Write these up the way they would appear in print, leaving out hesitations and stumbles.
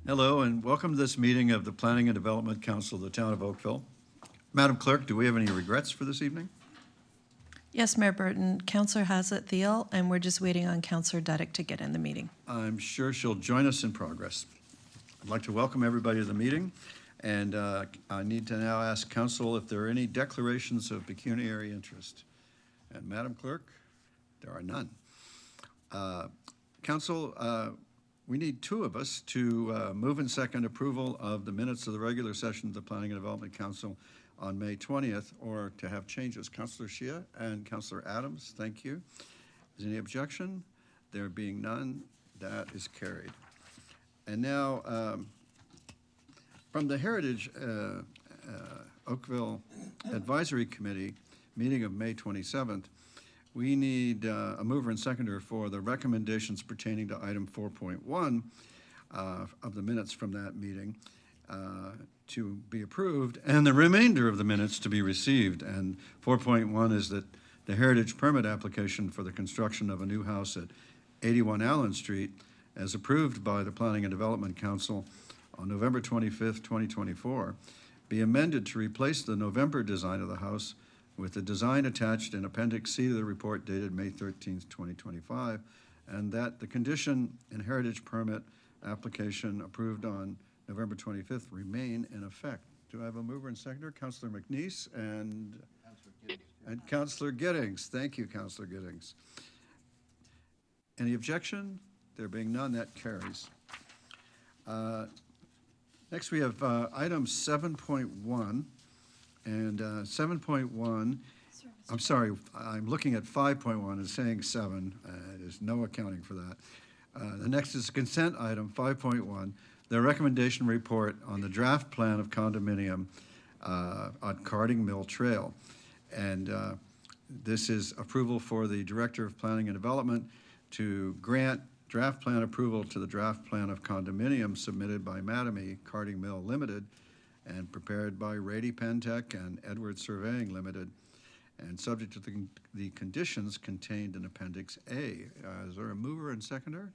Hello, and welcome to this meeting of the Planning and Development Council of the Town of Oakville. Madam Clerk, do we have any regrets for this evening? Yes, Mayor Burton, Councillor Haslett Thiel, and we're just waiting on Councillor Duddick to get in the meeting. I'm sure she'll join us in progress. I'd like to welcome everybody to the meeting, and I need to now ask Council if there are any declarations of pecuniary interest. And Madam Clerk, there are none. Council, we need two of us to move and second approval of the minutes of the regular session of the Planning and Development Council on May 20th, or to have changes. Councillor Shia and Councillor Adams, thank you. Is there any objection? There being none, that is carried. And now, from the Heritage Oakville Advisory Committee meeting of May 27th, we need a mover and seconder for the recommendations pertaining to item 4.1 of the minutes from that meeting to be approved, and the remainder of the minutes to be received. And 4.1 is that the Heritage Permit application for the construction of a new house at 81 Allen Street, as approved by the Planning and Development Council on November 25th, 2024, be amended to replace the November design of the house with the design attached in Appendix C to the report dated May 13th, 2025, and that the condition and heritage permit application approved on November 25th remain in effect. Do I have a mover and seconder? Councillor McNeese and Councillor Giddings. Thank you, Councillor Giddings. Any objection? There being none, that carries. Next, we have item 7.1. And 7.1, I'm sorry, I'm looking at 5.1 and saying 7. There's no accounting for that. The next is consent item 5.1, the recommendation report on the draft plan of condominium on Carding Mill Trail. And this is approval for the Director of Planning and Development to grant draft plan approval to the draft plan of condominium submitted by Mattamy Carding Mill Limited and prepared by Rady Pentec and Edwards Surveying Limited, and subject to the conditions contained in Appendix A. Is there a mover and seconder?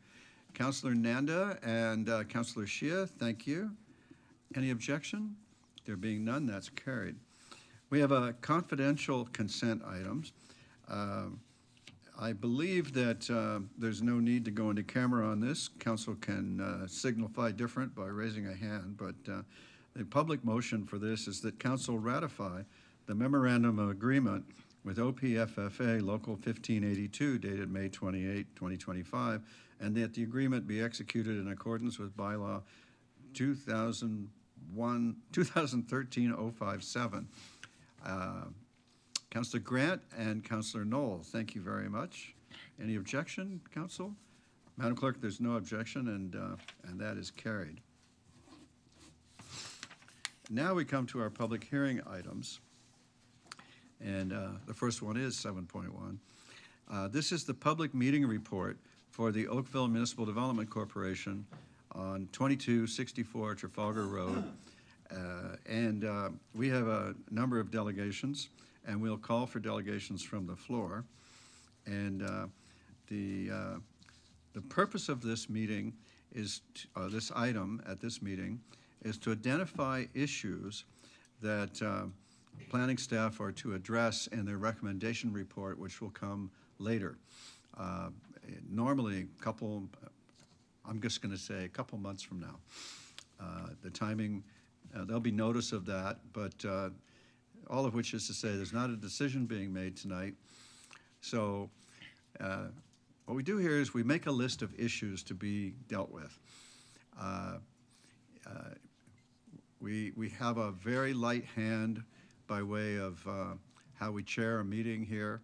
Councillor Nanda and Councillor Shia, thank you. Any objection? There being none, that's carried. We have confidential consent items. I believe that there's no need to go into camera on this. Council can signify different by raising a hand, but the public motion for this is that Council ratify the Memorandum of Agreement with OPFFA Local 1582 dated May 28, 2025, and that the agreement be executed in accordance with Bylaw 2013-057. Councillor Grant and Councillor Knoll, thank you very much. Any objection, Council? Madam Clerk, there's no objection, and that is carried. Now we come to our public hearing items, and the first one is 7.1. This is the public meeting report for the Oakville Municipal Development Corporation on 2264 Trafalgar Road, and we have a number of delegations, and we'll call for delegations from the floor. And the purpose of this meeting is this item at this meeting is to identify issues that planning staff are to address in their recommendation report, which will come later. Normally, I'm just going to say a couple months from now. The timing, there'll be notice of that, but all of which is to say there's not a decision being made tonight. So what we do here is we make a list of issues to be dealt with. We have a very light hand by way of how we chair a meeting here.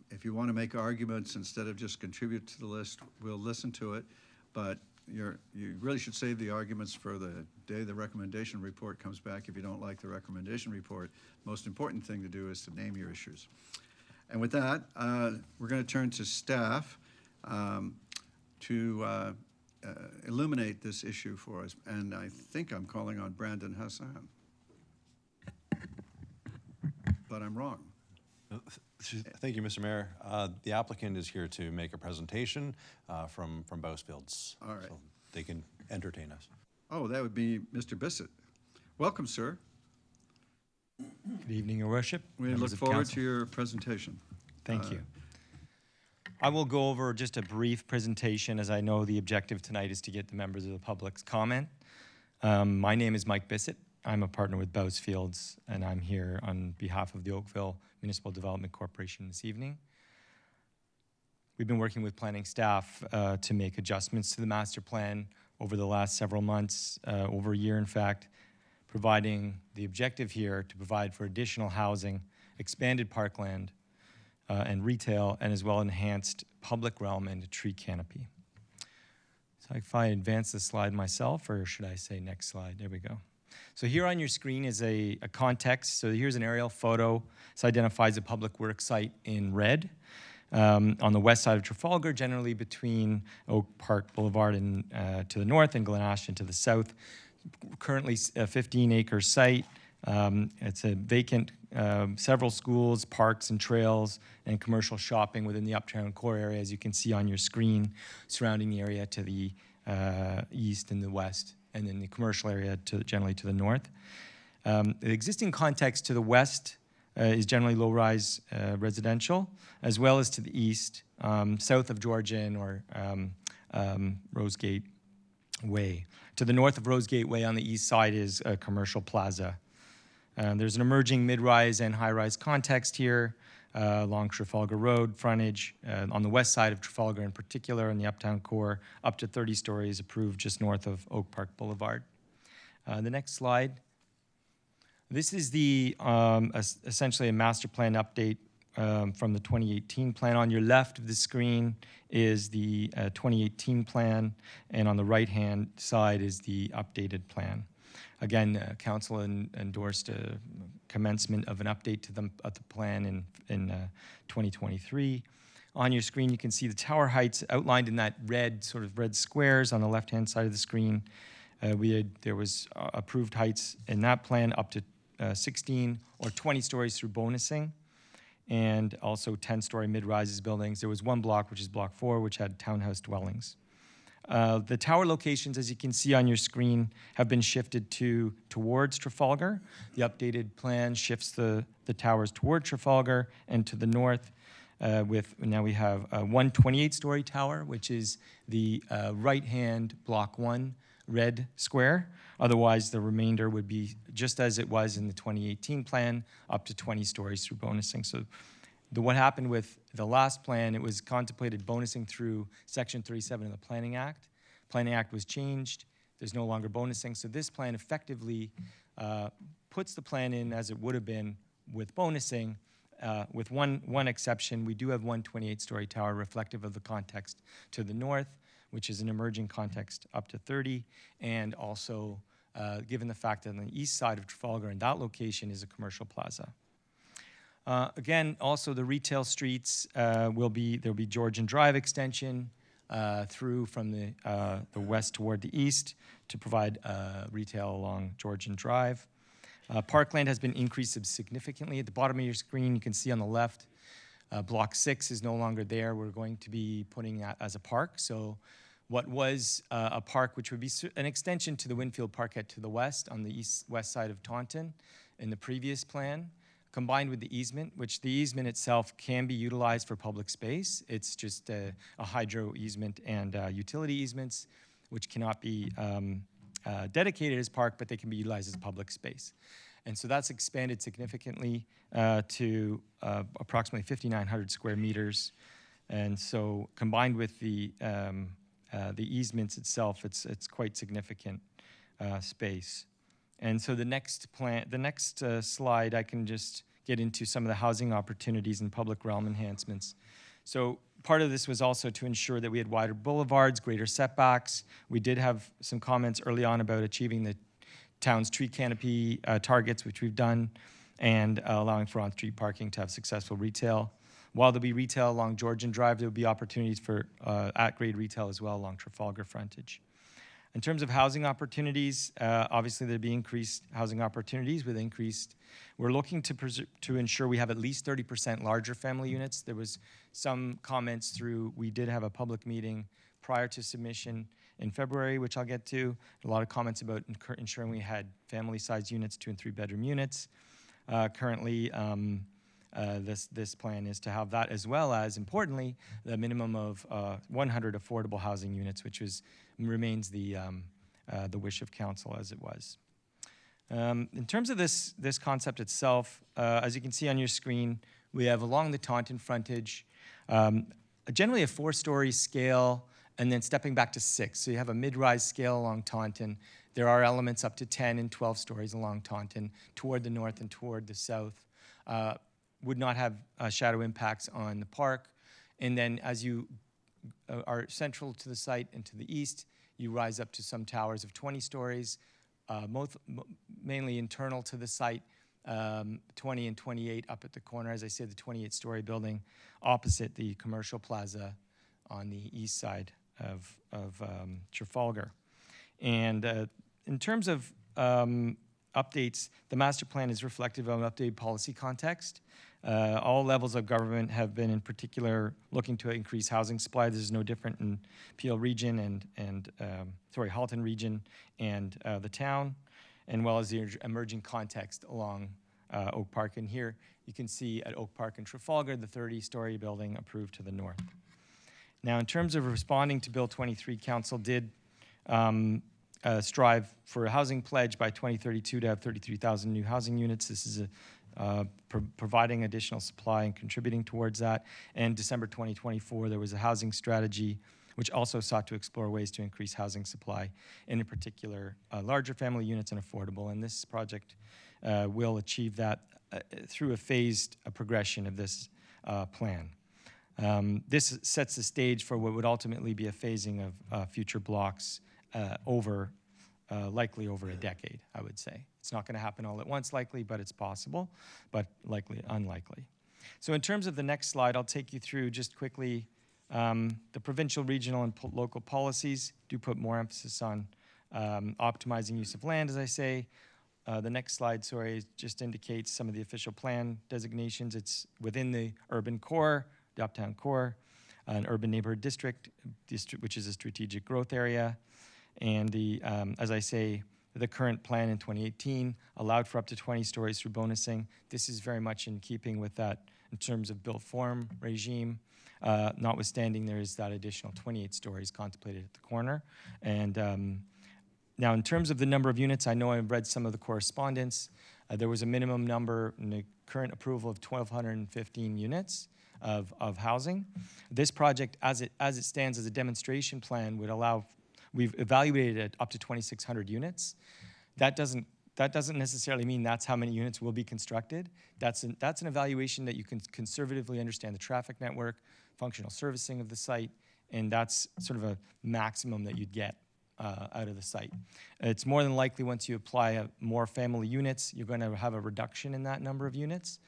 If you want to make arguments instead of just contribute to the list, we'll listen to it, but you really should save the arguments for the day the recommendation report comes back if you don't like the recommendation report. Most important thing to do is to name your issues. And with that, we're going to turn to staff to illuminate this issue for us, and I think I'm calling on Brandon Hassan, but I'm wrong. Thank you, Mr. Mayor. The applicant is here to make a presentation from Bousfields. All right. So they can entertain us. Oh, that would be Mr. Bissett. Welcome, sir. Good evening, Your Worship. We members look of forward council. to your presentation. Thank you. I will go over just a brief presentation, as I know the objective tonight is to get the members of the public's comment. My name is Mike Bissett. I'm a partner with Bousfields, and I'm here on behalf of the Oakville Municipal Development Corporation this evening. We've been working with planning staff to make adjustments to the master plan over the last several months, over a year in fact, providing the objective here to provide for additional housing, expanded parkland, and retail, and as well enhanced public realm and a tree canopy. So if I advance the slide myself, or should I say next slide? There we go. So here on your screen is a context. So here's an aerial photo. This identifies a public works site in red on the west side of Trafalgar, generally between Oak Park Boulevard and to the north and Glen Ashton to the south. Currently a 15-acre site. It's a vacant, several schools, parks and trails, and commercial shopping within the uptown core area, as you can see on your screen, surrounding the area to the east and the west, and then the commercial area generally to the north. The existing context to the west is generally low-rise residential, as well as to the east, south of Georgian or Rosegate Way. To the north of Rosegate Way on the east side is a commercial plaza. There's an emerging mid-rise and high-rise context here along Trafalgar Road frontage. On the west side of Trafalgar in particular, in the uptown core, up to 30 stories approved just north of Oak Park Boulevard. The next slide. This is the essentially a master plan update from the 2018 plan. On your left of the screen is the 2018 plan, and on the right-hand side is the updated plan. Again, council endorsed a commencement of an update to the plan in 2023. On your screen, you can see the tower heights outlined in that red squares on the left-hand side of the screen. There was approved heights in that plan up to 16 or 20 stories through bonusing, and also 10-story mid-rises buildings. There was one block, which is Block 4, which had townhouse dwellings. The tower locations, as you can see on your screen, have been shifted towards Trafalgar. The updated plan shifts the towers toward Trafalgar and to the north. Now we have one 28-story tower, which is the right-hand Block 1 red square. Otherwise, the remainder would be just as it was in the 2018 plan, up to 20 stories through bonusing. So what happened with the last plan, it was contemplated bonusing through Section 37 of the Planning Act. Planning Act was changed. There's no longer bonusing. So this plan effectively puts the plan in as it would have been with bonusing, with one exception. We do have one 28-story tower reflective of the context to the north, which is an emerging context up to 30, and also given the fact that on the east side of Trafalgar in that location is a commercial plaza. Again, also the retail streets there'll be Georgian Drive extension through from the west toward the east to provide retail along Georgian Drive. Parkland has been increased significantly. At the bottom of your screen, you can see on the left, Block 6 is no longer there. We're going to be putting that as a park. So what was a park, which would be an extension to the Winfield Parkette to the west on the west side of Taunton in the previous plan, combined with the easement, which the easement itself can be utilized for public space. It's just a hydro easement and utility easements, which cannot be dedicated as park, but they can be utilized as public space. And so that's expanded significantly to approximately 5,900 square meters. And so combined with the easements itself, it's quite significant space. And so the next slide, I can just get into some of the housing opportunities and public realm enhancements. So part of this was also to ensure that we had wider boulevards, greater setbacks. We did have some comments early on about achieving the town's tree canopy targets, which we've done, and allowing for on-street parking to have successful retail. While there'll be retail along Georgian Drive, there'll be opportunities for at-grade retail as well along Trafalgar frontage. In terms of housing opportunities, obviously there'd be increased housing opportunities with increased. We're looking to ensure we have at least 30% larger family units. There was some comments through, we did have a public meeting prior to submission in February, which I'll get to. A lot of comments about ensuring we had family-sized units, 2 and 3 bedroom units. Currently, this plan is to have that, as well as, importantly, the minimum of 100 affordable housing units, which remains the wish of council as it was. In terms of this concept itself, as you can see on your screen, we have along the Taunton frontage, generally a 4-story scale, and then stepping back to 6. So you have a mid-rise scale along Taunton. There are elements up to 10 and 12 stories along Taunton, toward the north and toward the south. Would not have shadow impacts on the park. And then as you are central to the site and to the east, you rise up to some towers of 20 stories, mainly internal to the site, 20 and 28 up at the corner. As I said, the 28-story building opposite the commercial plaza on the east side of Trafalgar. And in terms of updates, the master plan is reflective of an updated policy context. All levels of government have been, in particular, looking to increase housing supply. This is no different in Peel region and Halton region and the town, and well as the emerging context along Oak Park. And here you can see at Oak Park and Trafalgar, the 30-story building approved to the north. Now, in terms of responding to Bill 23, Council did strive for a housing pledge by 2032 to have 33,000 new housing units. This is providing additional supply and contributing towards that. And December 2024, there was a housing strategy which also sought to explore ways to increase housing supply, and in particular, larger family units and affordable. And this project will achieve that through a phased progression of this plan. This sets the stage for what would ultimately be a phasing of future blocks likely over a decade, I would say. It's not going to happen all at once, likely, but it's possible, but likely unlikely. So in terms of the next slide, I'll take you through just quickly the provincial, regional, and local policies do put more emphasis on optimizing use of land, as I say. The next slide, sorry, just indicates some of the official plan designations. It's within the urban core, the uptown core, an urban neighborhood district, which is a strategic growth area. And as I say, the current plan in 2018 allowed for up to 20 stories through bonusing. This is very much in keeping with that in terms of built form regime. Notwithstanding, there is that additional 28 stories contemplated at the corner. And now, in terms of the number of units, I know I've read some of the correspondence. There was a minimum number in the current approval of 1,215 units of housing. This project, as it stands as a demonstration plan, would allow. We've evaluated it up to 2,600 units. That doesn't necessarily mean that's how many units will be constructed. That's an evaluation that you can conservatively understand the traffic network, functional servicing of the site, and that's sort of a maximum that you'd get out of the site. It's more than likely once you apply more family units, you're going to have a reduction in that number of units,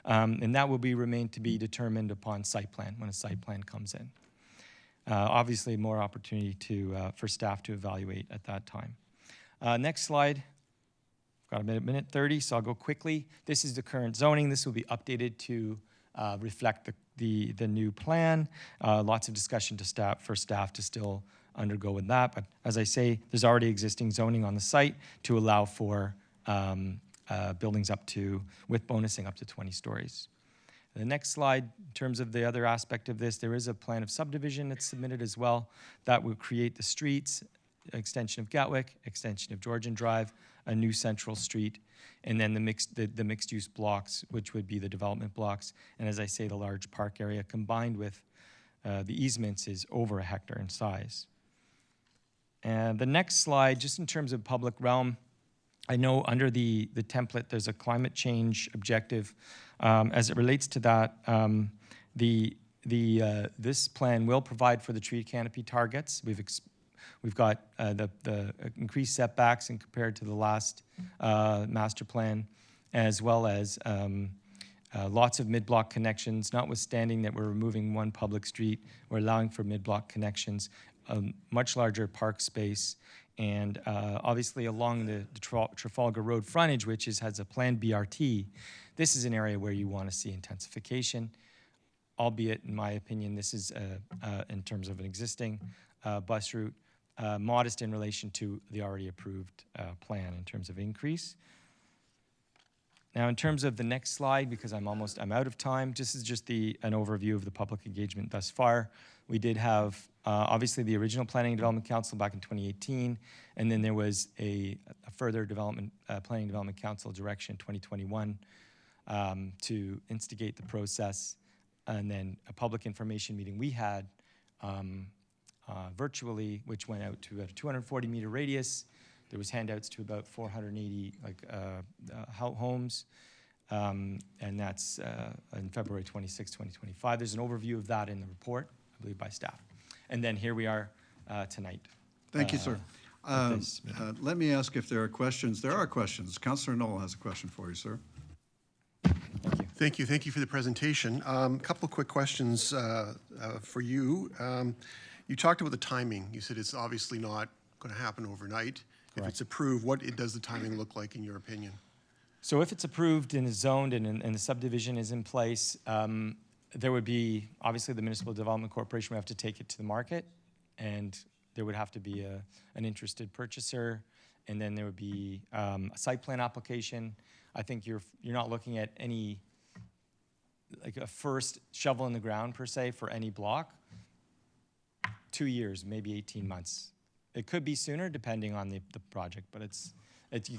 and that will remain to be determined upon site plan, when a site plan comes in. Obviously, more opportunity for staff to evaluate at that time. Next slide. I've got a minute 30, so I'll go quickly. This is the current zoning. This will be updated to reflect the new plan. Lots of discussion for staff to still undergo with that. But as I say, there's already existing zoning on the site to allow for buildings with bonusing up to 20 stories. The next slide, in terms of the other aspect of this, there is a plan of subdivision that's submitted as well. That will create the streets, extension of Gatwick, extension of Georgian Drive, a new central street, and then the mixed-use blocks, which would be the development blocks. And as I say, the large park area combined with the easements is over 1 hectare in size. And the next slide, just in terms of public realm, I know under the template there's a climate change objective. As it relates to that, this plan will provide for the tree canopy targets. We've got the increased setbacks and compared to the last master plan, as well as lots of mid-block connections. Notwithstanding that we're removing one public street, we're allowing for mid-block connections, a much larger park space, And obviously along the Trafalgar Road frontage, which has a planned BRT, this is an area where you want to see intensification, albeit, in my opinion, this is, in terms of an existing bus route, modest in relation to the already approved plan in terms of increase. Now, in terms of the next slide, because I'm out of time, this is just an overview of the public engagement thus far. We did have, obviously, the original Planning and Development Council back in 2018, and then there was a further Planning and Development Council direction in 2021 to instigate the process, and then a public information meeting we had virtually, which went out to a 240-meter radius. There was handouts to about 480 homes, and that's on February 26, 2025. There's an overview of that in the report, I believe, by staff. And then here we are tonight. Thank you, sir. this Let me ask if there are questions. There are questions. Councillor Knoll has a question for you, sir. Thank you. Thank you for the presentation. A couple of quick questions for you. You talked about the timing. You said it's obviously not going to happen overnight. If it's approved, what does the timing look like in your opinion? So if it's approved and is zoned and the subdivision is in place, there would be, obviously the Municipal Development Corporation would have to take it to the market, and there would have to be an interested purchaser, and then there would be a site plan application. I think you're not looking at any, like a first shovel in the ground per se for any block. 2 years, maybe 18 months. It could be sooner depending on the project, but it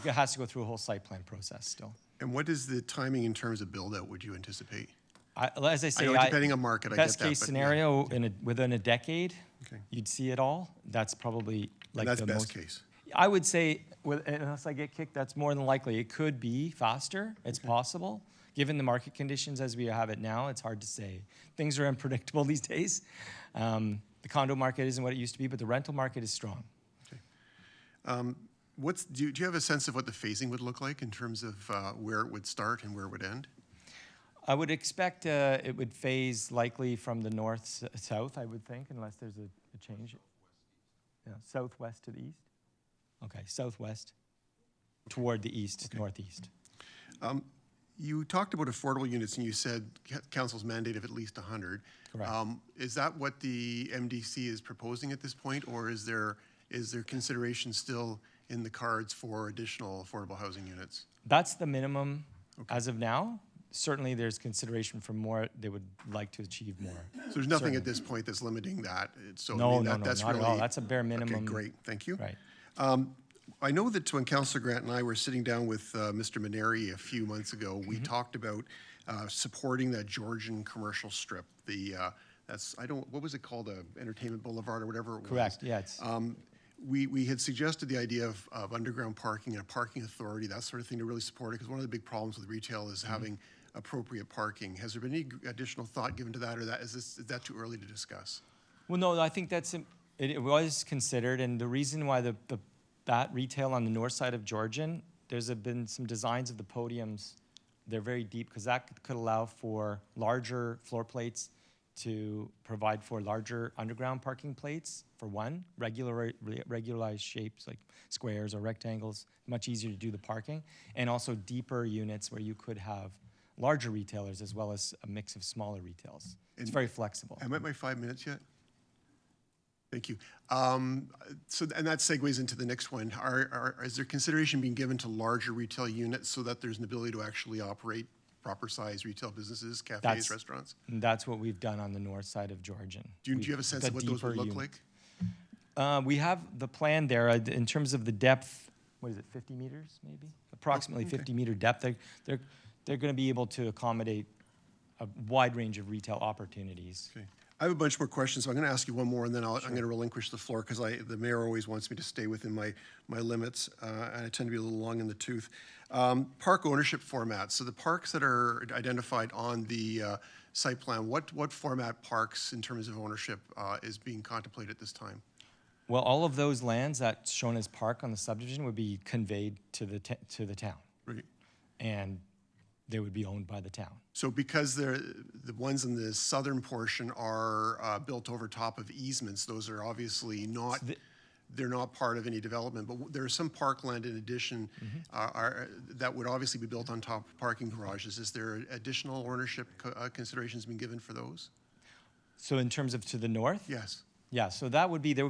has to go through a whole site plan process still. And what is the timing in terms of build out would you anticipate? As I say, I know depending on market, I get that. best case but scenario, within a decade, Okay. you'd see it all. That's probably like And that's the best most. case. I would say, unless I get kicked, that's more than likely. It could be faster. It's possible. Given the market conditions as we have it now, it's hard to say. Things are unpredictable these days. The condo market isn't what it used to be, but the rental market is strong. Okay. Do you have a sense of what the phasing would look like in terms of where it would start and where it would end? I would expect it would phase likely from the north-south, I would think, unless there's a change. Yeah, southwest to the east? Okay, southwest toward the east, northeast. You talked about affordable units and you said council's mandate of at least 100. Correct. Is that what the MDC is proposing at this point, or is there consideration still in the cards for additional affordable housing units? That's the minimum as of now. Certainly there's consideration for more. They would like to achieve more. So there's nothing at this point that's limiting that? So No, that's not really, at all. That's a bare minimum. Okay, great, thank you. Right. I know that when Councillor Grant and I were sitting down with Mr. Maneri a few months ago, we talked about supporting that Georgian commercial strip. What was it called, Entertainment Boulevard or whatever it was? Correct, yeah. It's, We had suggested the idea of underground parking and a parking authority, that sort of thing, to really support it, because one of the big problems with retail is having appropriate parking. Has there been any additional thought given to that, or is that too early to discuss? well, no, I think it was considered, and the reason why that retail on the north side of Georgian, there's been some designs of the podiums. They're very deep because that could allow for larger floor plates to provide for larger underground parking plates, for one, regularized shapes like squares or rectangles, much easier to do the parking, and also deeper units where you could have larger retailers as well as a mix of smaller retails. It's very flexible. Am I at my 5 minutes yet? Thank you. And that segues into the next one. Is there consideration being given to larger retail units so that there's an ability to actually operate proper size retail businesses, cafes, restaurants? That's what we've done on the north side of Georgian. Do you have a sense of what those would look like? We have the plan there in terms of the depth. What is it, 50 meters maybe? Approximately 50-meter depth. They're going to be able to accommodate a wide range of retail opportunities. Okay. I have a bunch more questions, so I'm going to ask you one more, and then I'm going to relinquish the floor because the mayor always wants me to stay within my limits, and I tend to be a little long in the tooth. Park ownership formats. So the parks that are identified on the site plan, what format parks in terms of ownership is being contemplated at this time? Well, all of those lands that's shown as park on the subdivision would be conveyed to the town, Right. and they would be owned by the town. So because the ones in the southern portion are built over top of easements, those are obviously not they're not part of any development, but there is some parkland in addition that would obviously be built on top of parking garages. Is there additional ownership considerations being given for those? So in terms of to the north? Yes. Yeah, so that would be, there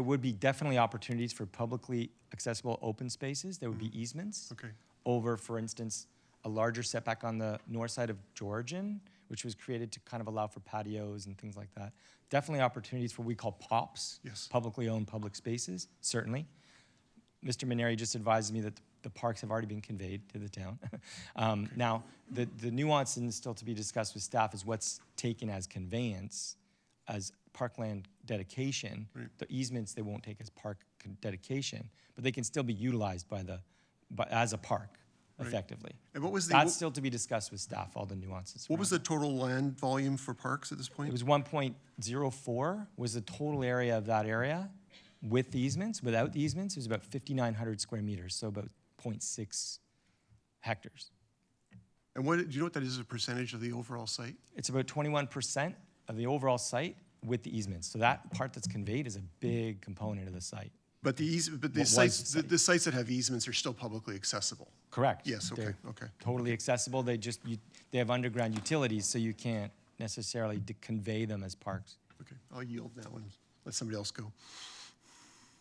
would be definitely opportunities for publicly accessible open spaces. There would be easements. Okay. Over, for instance, a larger setback on the north side of Georgian, which was created to kind of allow for patios and things like that. Definitely opportunities for what we call POPs, Yes. publicly owned public spaces, certainly. Mr. Maneri just advised me that the parks have already been conveyed to the town. Now, the nuance and still to be discussed with staff is what's taken as conveyance, as parkland dedication. Right. The easements they won't take as park dedication, but they can still be utilized as a park, effectively. And what was the That's still to be discussed with staff, all the nuances. what was the total land volume for parks at this point? It was 1.04 was the total area of that area with the easements. Without the easements, it was about 5,900 square meters, so about 0.6 hectares. And what, do you know what that is as a percentage of the overall site? It's about 21% of the overall site with the easements. So that part that's conveyed is a big component of the site. But the What was sites, the the sites that have easements are still publicly accessible. Correct. Yes, okay, They're okay. Totally accessible. They have underground utilities, so you can't necessarily convey them as parks. Okay, I'll yield now and let somebody else go.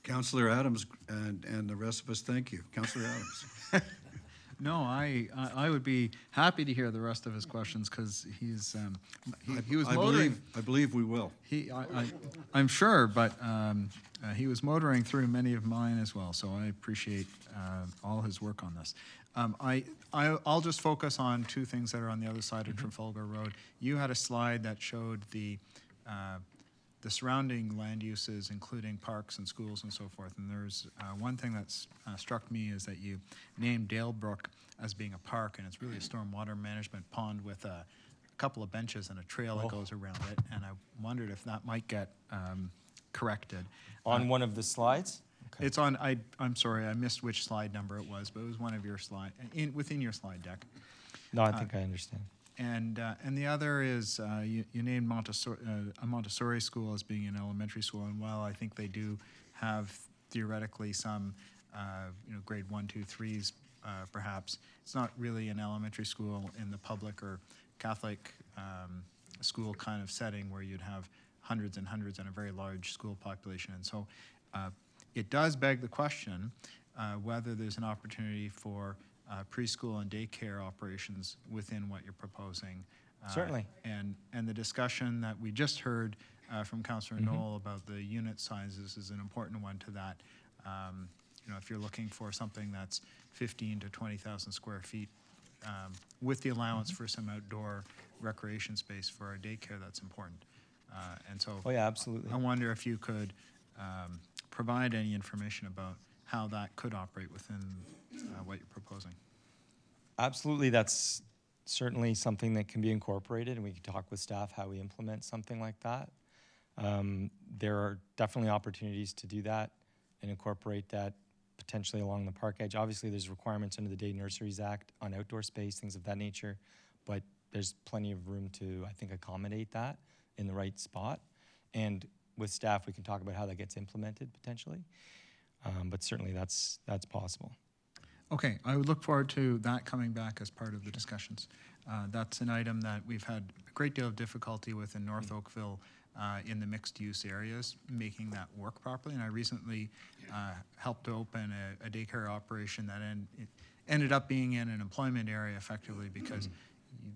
Councillor Adams and the rest of us, thank you. Councillor Adams. No, I would be happy to hear the rest of his questions because he was motoring. I believe we will. I'm sure, but he was motoring through many of mine as well. So I appreciate all his work on this. I'll just focus on two things that are on the other side of Trafalgar Road. You had a slide that showed the surrounding land uses, including parks and schools and so forth. And there's one thing that's struck me is that you named Dalebrook as being a park, and it's really a stormwater management pond with a couple of benches and a trail that goes around it. And I wondered if that might get corrected. On one of the slides? Okay. It's on, I'm sorry, I missed which slide number it was, but it was one of your slide, within your slide deck. No, I think I understand. And the other is you named a Montessori school as being an elementary school, and while I think they do have theoretically some grade 1, 2, 3s perhaps, it's not really an elementary school in the public or Catholic school kind of setting where you'd have hundreds and hundreds and a very large school population. And so it does beg the question whether there's an opportunity for preschool and daycare operations within what you're proposing. Certainly. And the discussion that we just heard from Councillor Knoll about the unit sizes is an important one to that. If you're looking for something that's 15 to 20,000 square feet, with the allowance for some outdoor recreation space for our daycare, that's important. And so Oh, yeah, absolutely. I wonder if you could provide any information about how that could operate within what you're proposing. Absolutely, that's certainly something that can be incorporated, and we can talk with staff how we implement something like that. There are definitely opportunities to do that and incorporate that potentially along the park edge. Obviously, there's requirements under the Day Nurseries Act on outdoor space, things of that nature, but there's plenty of room to, I think, accommodate that in the right spot. And with staff, we can talk about how that gets implemented potentially, but certainly that's possible. Okay, I would look forward to that coming back as part of the discussions. That's an item that we've had a great deal of difficulty with in North Oakville in the mixed-use areas, making that work properly. And I recently helped to open a daycare operation that ended up being in an employment area effectively because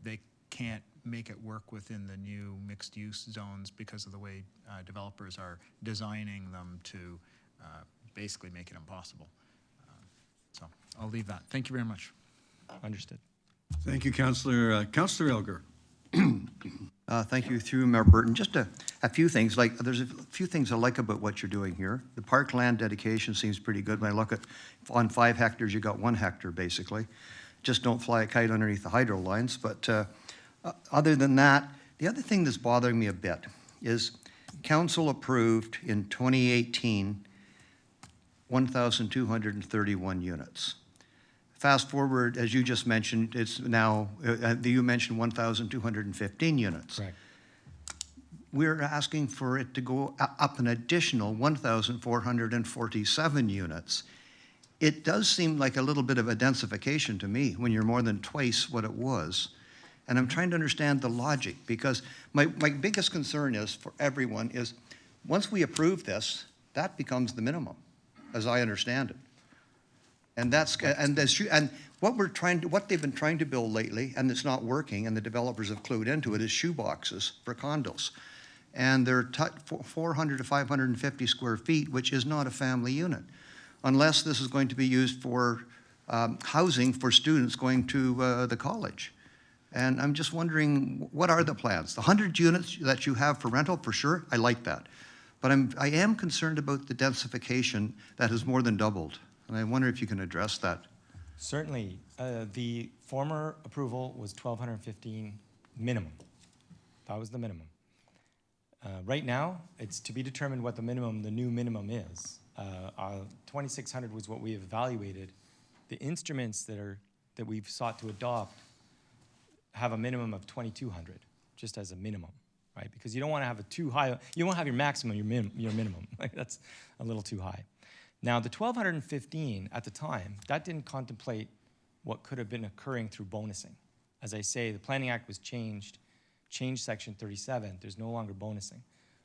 they can't make it work within the new mixed-use zones because of the way developers are designing them to basically make it impossible. So I'll leave that. Thank you very much. Understood. Thank you, Councillor. Councillor Elgar. Thank you, through Mayor Burton. Just a few things. There's a few things I like about what you're doing here. The parkland dedication seems pretty good. When I look at on 5 hectares, you got 1 hectare basically. Just don't fly a kite underneath the hydro lines. But other than that, the other thing that's bothering me a bit is council approved in 2018 1,231 units. Fast forward, as you just mentioned, it's now, you mentioned 1,215 units. Correct. we're asking for it to go up an additional 1,447 units. It does seem like a little bit of a densification to me when you're more than twice what it was. And I'm trying to understand the logic, because my biggest concern is, for everyone, is once we approve this, that becomes the minimum, as I understand it. And what they've been trying to build lately, and it's not working, and the developers have clued into it, is shoeboxes for condos. And they're 400 to 550 square feet, which is not a family unit, unless this is going to be used for housing for students going to the college. And I'm just wondering, what are the plans? The 100 units that you have for rental, for sure, I like that. But I am concerned about the densification that has more than doubled. And I wonder if you can address that. Certainly. The former approval was 1,215 minimum. That was the minimum. Right now, it's to be determined what the new minimum is. 2,600 was what we have evaluated. The instruments that we've sought to adopt have a minimum of 2,200, just as a minimum, right? Because you don't want to have a too high, you won't have your maximum, your minimum. Like, that's a little too high. Now, the 1,215 at the time, that didn't contemplate what could have been occurring through bonusing. As I say, the Planning Act was changed Section 37. There's no longer bonusing.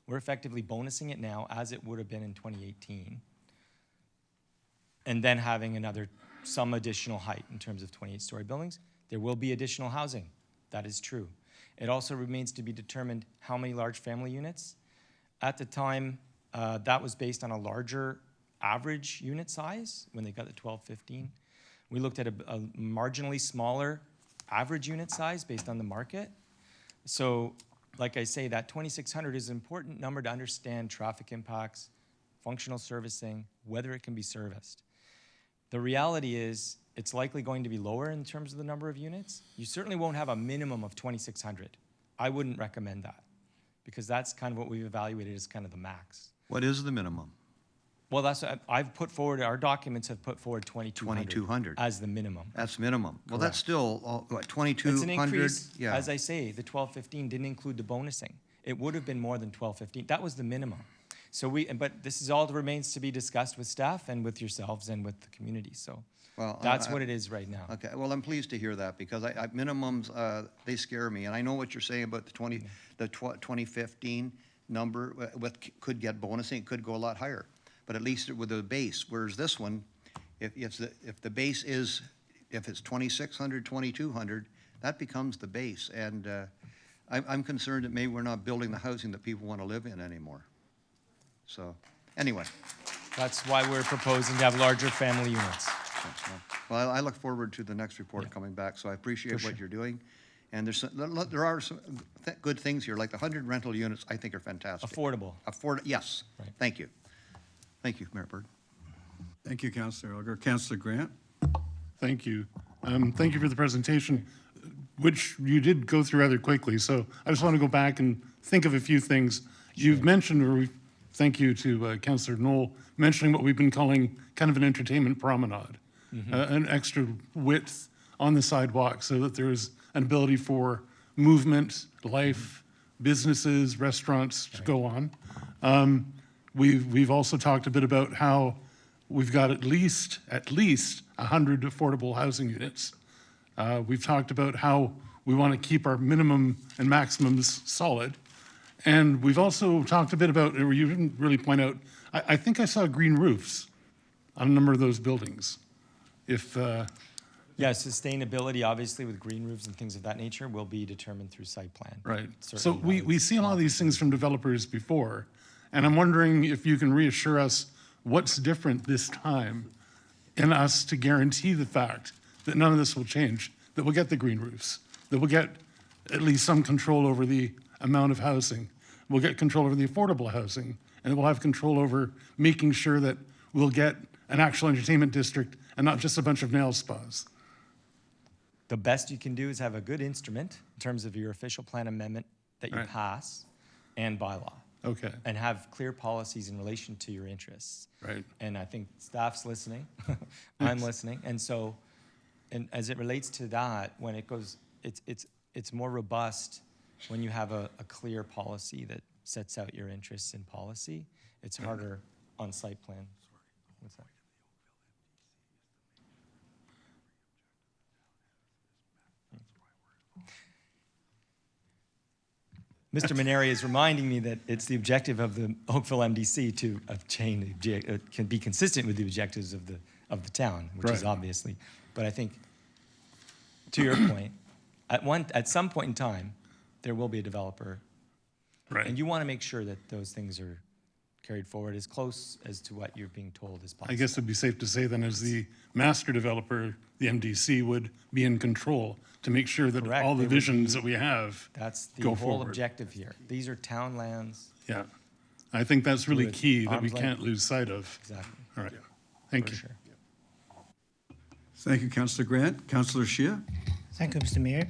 We're effectively bonusing it now as it would have been in 2018, and then having some additional height in terms of 28-story buildings. There will be additional housing. That is true. It also remains to be determined how many large family units. At the time, that was based on a larger average unit size when they got the 1,215. We looked at a marginally smaller average unit size based on the market. So, like I say, that 2,600 is an important number to understand traffic impacts, functional servicing, whether it can be serviced. The reality is it's likely going to be lower in terms of the number of units. You certainly won't have a minimum of 2,600. I wouldn't recommend that, because that's kind of what we've evaluated as kind of the max. What is the minimum? Well, that's what I've put forward, our documents have put forward 2,200 2,200. as the minimum. That's minimum. Well, that's still, what, 2,200? It's an increase. Yeah. As I say, the 1,215 didn't include the bonusing. It would have been more than 1,215. That was the minimum. So but this is all that remains to be discussed with staff and with yourselves and with the community. So Well, that's what it is right now. Okay, well, I'm pleased to hear that, because minimums, they scare me. And I know what you're saying about the 2015 number could get bonusing, it could go a lot higher, but at least with the base. Whereas this one, if the base is, if it's 2,600, 2,200, that becomes the base. And I'm concerned that maybe we're not building the housing that people want to live in anymore. So, anyway. That's why we're proposing to have larger family units. Well, I look forward to the next report coming back, so I appreciate what you're doing. And there are some good things here, like the 100 rental units, I think are fantastic. Affordable. Yes. Right. Thank you. Thank you, Mayor Bird. Thank you, Councillor Elgar. Councillor Grant? Thank you. Thank you for the presentation, which you did go through rather quickly. So I just want to go back and think of a few things. You've mentioned, thank you to Councillor Knoll, mentioning what we've been calling kind of an entertainment promenade, an extra width on the sidewalk so that there's an ability for movement, life, businesses, restaurants to go on. We've also talked a bit about how we've got at least 100 affordable housing units. We've talked about how we want to keep our minimum and maximums solid. And we've also talked a bit about, or you didn't really point out, I think I saw green roofs on a number of those buildings. Yeah, sustainability, obviously, with green roofs and things of that nature will be determined through site plan. Right. So Certainly we see a lot of these things from developers before, and I'm wondering if you can reassure us what's different this time in us to guarantee the fact that none of this will change, that we'll get the green roofs, that we'll get at least some control over the amount of housing, we'll get control over the affordable housing, and we'll have control over making sure that we'll get an actual entertainment district and not just a bunch of nail spas. The best you can do is have a good instrument in terms of your official plan amendment that you Right. pass and bylaw. Okay. And have clear policies in relation to your interests. Right. And I think staff's listening, I'm listening. And so, and as it relates to that, when it goes, it's more robust when you have a clear policy sets out your interests in policy. It's harder on site plan. What's that? Mr. Maneri is reminding me that it's the objective of the Oakville MDC to obtain, can be consistent with the objectives of the town, which is Right. obviously. But I think, to your point, at some point in time, there will be a developer, Right. and you want to make sure that those things are carried forward as close as to what you're being told as possible. I guess it'd be safe to say then, as the master developer, the MDC would be in control to make sure that Correct. all the They would visions be- that we have That's the go whole forward. objective here. These are town lands, Yeah. I think that's really With key that we arm's length. can't lose sight of. exactly, All right. Thank for you. sure. Thank you, Councillor Grant. Councillor Shia? Thank you, Mr. Mayor.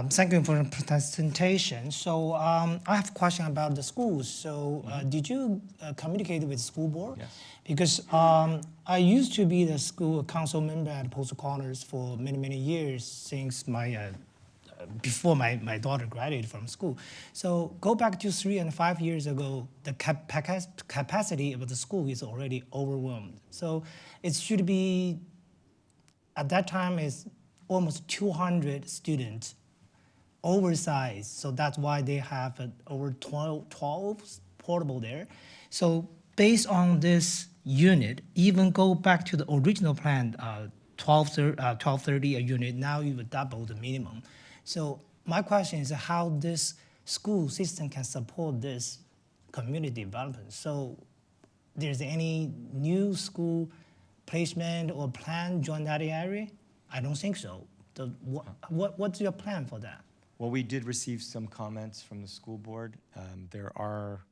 Thank you for the presentation. So I have a question about the schools. So did you communicate with the school board? Yes. Because I used to be the school council member at Postal Corners for many, many years since before my daughter graduated from school. So go back to 3 and 5 years ago, the capacity of the school is already overwhelmed. So it should be, at that time, is almost 200 students, oversized. So that's why they have over 12 portable there. So based on this unit, even go back to the original plan, 1230 a unit, now you would double the minimum. So my question is how this school system can support this community development. So there's any new school placement or plan join that area? I don't think so. What's your plan for that? Well, we did receive some comments from the school board. There are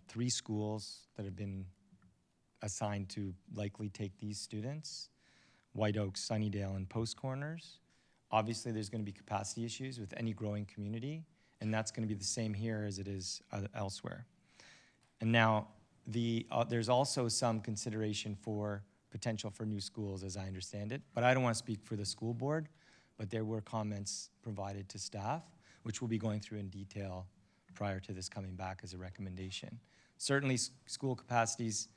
3 schools that have been assigned to likely take these students: White Oaks, Sunnydale, and Post Corners. Obviously, there's going to be capacity issues with any growing community, and that's going to be the same here as it is elsewhere. And now, there's also some consideration for potential for new schools, as I understand it. But I don't want to speak for the school board, but there were comments provided to staff, which we'll be going through in detail prior to this coming back as a recommendation. Certainly, school capacities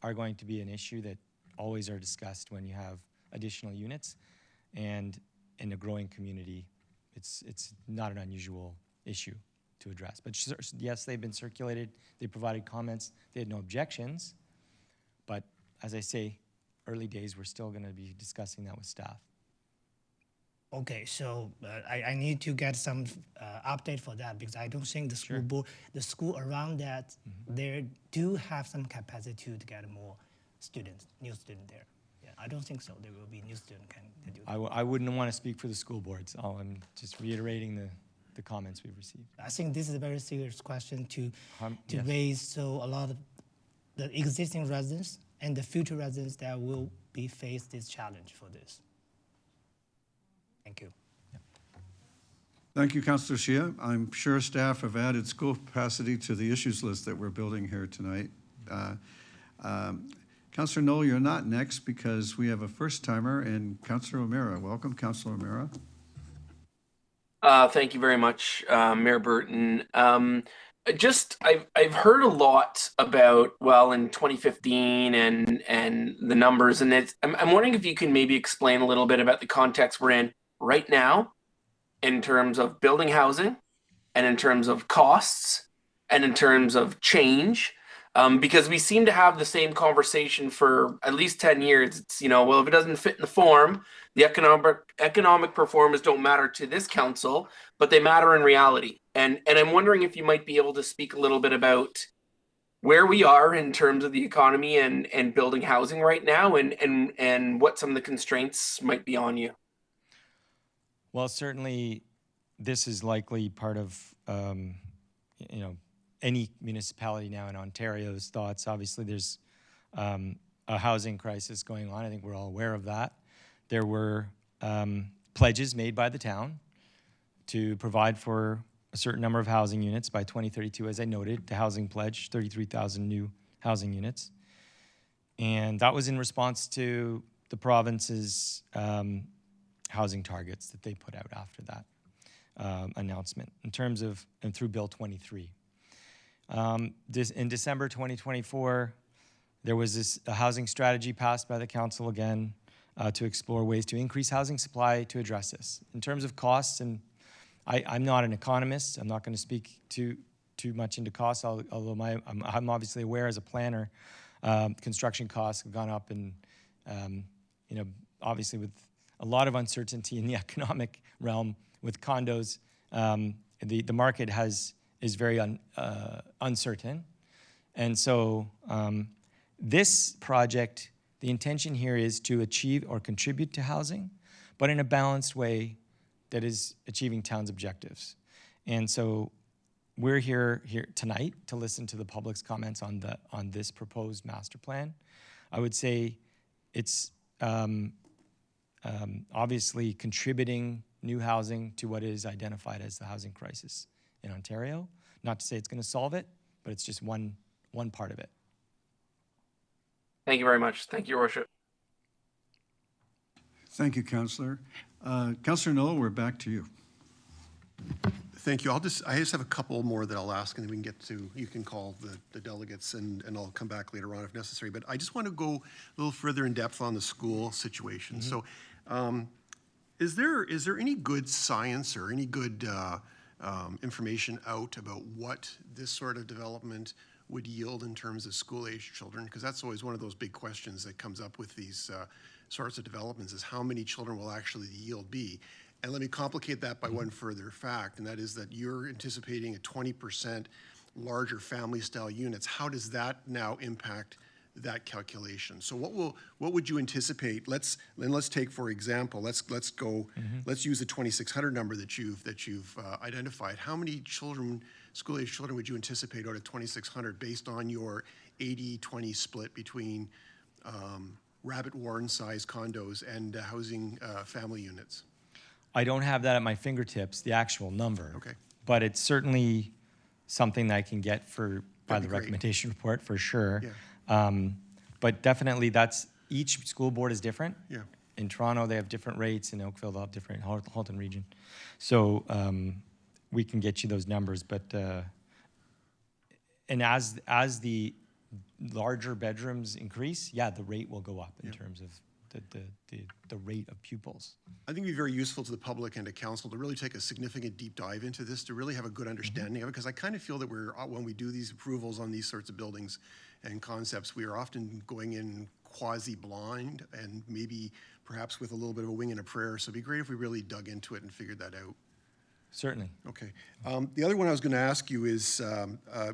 are going to be an issue that always are discussed when you have additional units. And in a growing community, it's not an unusual issue to address. But yes, they've been circulated. They provided comments. They had no objections. But as I say, early days, we're still going to be discussing that with staff. Okay, so I need to get some update for that because I don't think the school board, the school around that, they do have some capacity to get more students, new students there. Yeah, I don't think so. There will be new students can do that. I wouldn't want to speak for the school boards. I'm just reiterating the comments we've received. I think this is a very serious question to Yes. raise. So a lot of the existing residents and the future residents that will be face this challenge for this. Thank you. Thank you, Councillor Shia. I'm sure staff have added school capacity to the issues list that we're building here tonight. Councillor Knoll, you're not next because we have a first-timer, and Councillor O'Meara. Welcome, Councillor O'Meara. Thank you very much, Mayor Burton. I've heard a lot about, well, in 2015 and the numbers, and I'm wondering if you can maybe explain a little bit about the context we're in right now in terms of building housing and in terms of costs and in terms of change. Because we seem to have the same conversation for at least 10 years. It's, well, if it doesn't fit in the form, the economic performance don't matter to this council, but they matter in reality. And I'm wondering if you might be able to speak a little bit about where we are in terms of the economy and building housing right now and what some of the constraints might be on you. Well, certainly this is likely part of, any municipality now in Ontario's thoughts. Obviously, there's a housing crisis going on. I think we're all aware of that. There were pledges made by the town to provide for a certain number of housing units by 2032, as I noted, the housing pledge, 33,000 new housing units. And that was in response to the province's housing targets that they put out after that announcement in terms of, and through Bill 23. In December 2024, there was a housing strategy passed by the council again to explore ways to increase housing supply to address this. In terms of costs, and I'm not an economist, I'm not going to speak too much into costs, although I'm obviously aware as a planner, construction costs have gone up, and obviously with a lot of uncertainty in the economic realm with condos, the market is very uncertain. And so this project, the intention here is to achieve or contribute to housing, but in a balanced way that is achieving town's objectives. And so we're here tonight to listen to the public's comments on this proposed master plan. I would say it's obviously contributing new housing to what is identified as the housing crisis in Ontario. Not to say it's going to solve it, but it's just one part of it. Thank you very much. Thank you, Your Worship. Thank you, Councillor. Councillor Knoll, we're back to you. Thank you. I just have a couple more that I'll ask, and then we can get to, you can call the delegates, and I'll come back later on if necessary. But I just want to go a little further in depth on the school situation. So is there any good science or any good information out about what this sort of development would yield in terms of school-age children? Because that's always one of those big questions that comes up with these sorts of developments, is how many children will actually the yield be? And let me complicate that by one further fact, and that is that you're anticipating a 20% larger family-style units. How does that now impact that calculation? So what would you anticipate? Let's take, for example, let's use the 2,600 number that you've identified. How many children, school-age children, would you anticipate out of 2,600 based on your 80-20 split between rabbit warren-sized condos and housing family units? I don't have that at my fingertips, the actual number. Okay. But it's certainly something that I can get by the great. recommendation report for sure. Yeah. But definitely each school board is different. Yeah. In Toronto, they have different rates. In Oakville, they'll have different, Halton region. So we can get you those numbers. But, and as the larger bedrooms increase, yeah, the rate will go up in terms of the rate of pupils. I think it'd be very useful to the public and to council to really take a significant deep dive into this, to really have a good understanding of it, because I kind of feel that when we do these approvals on these sorts of buildings and concepts, we are often going in quasi-blind and maybe perhaps with a little bit of a wing and a prayer. So it'd be great if we really dug into it and figured that out. Certainly. Okay. The other one I was going to ask you is,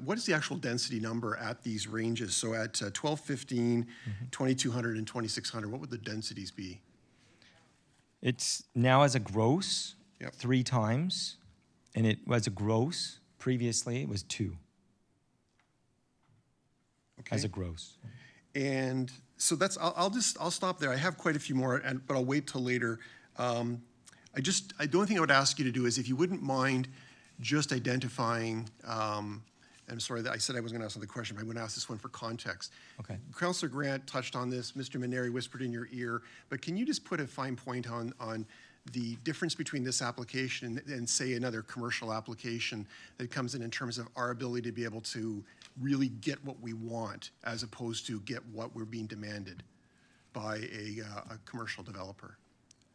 what is the actual density number at these ranges? So at 1215, 2200, and 2600, what would the densities be? It's now as a gross, Yep. 3 times, and it was a gross. Previously, it was 2 Okay. as a gross. And so I'll stop there. I have quite a few more, but I'll wait till later. The only thing I would ask you to do is, if you wouldn't mind just identifying, I'm sorry that I said I was going to ask another question, but I'm going to ask this one for context. Okay. Councillor Grant touched on this, Mr. Maneri whispered in your ear, but can you just put a fine point on the difference between this application and say another commercial application that comes in terms of our ability to be able to really get what we want as opposed to get what we're being demanded by a commercial developer?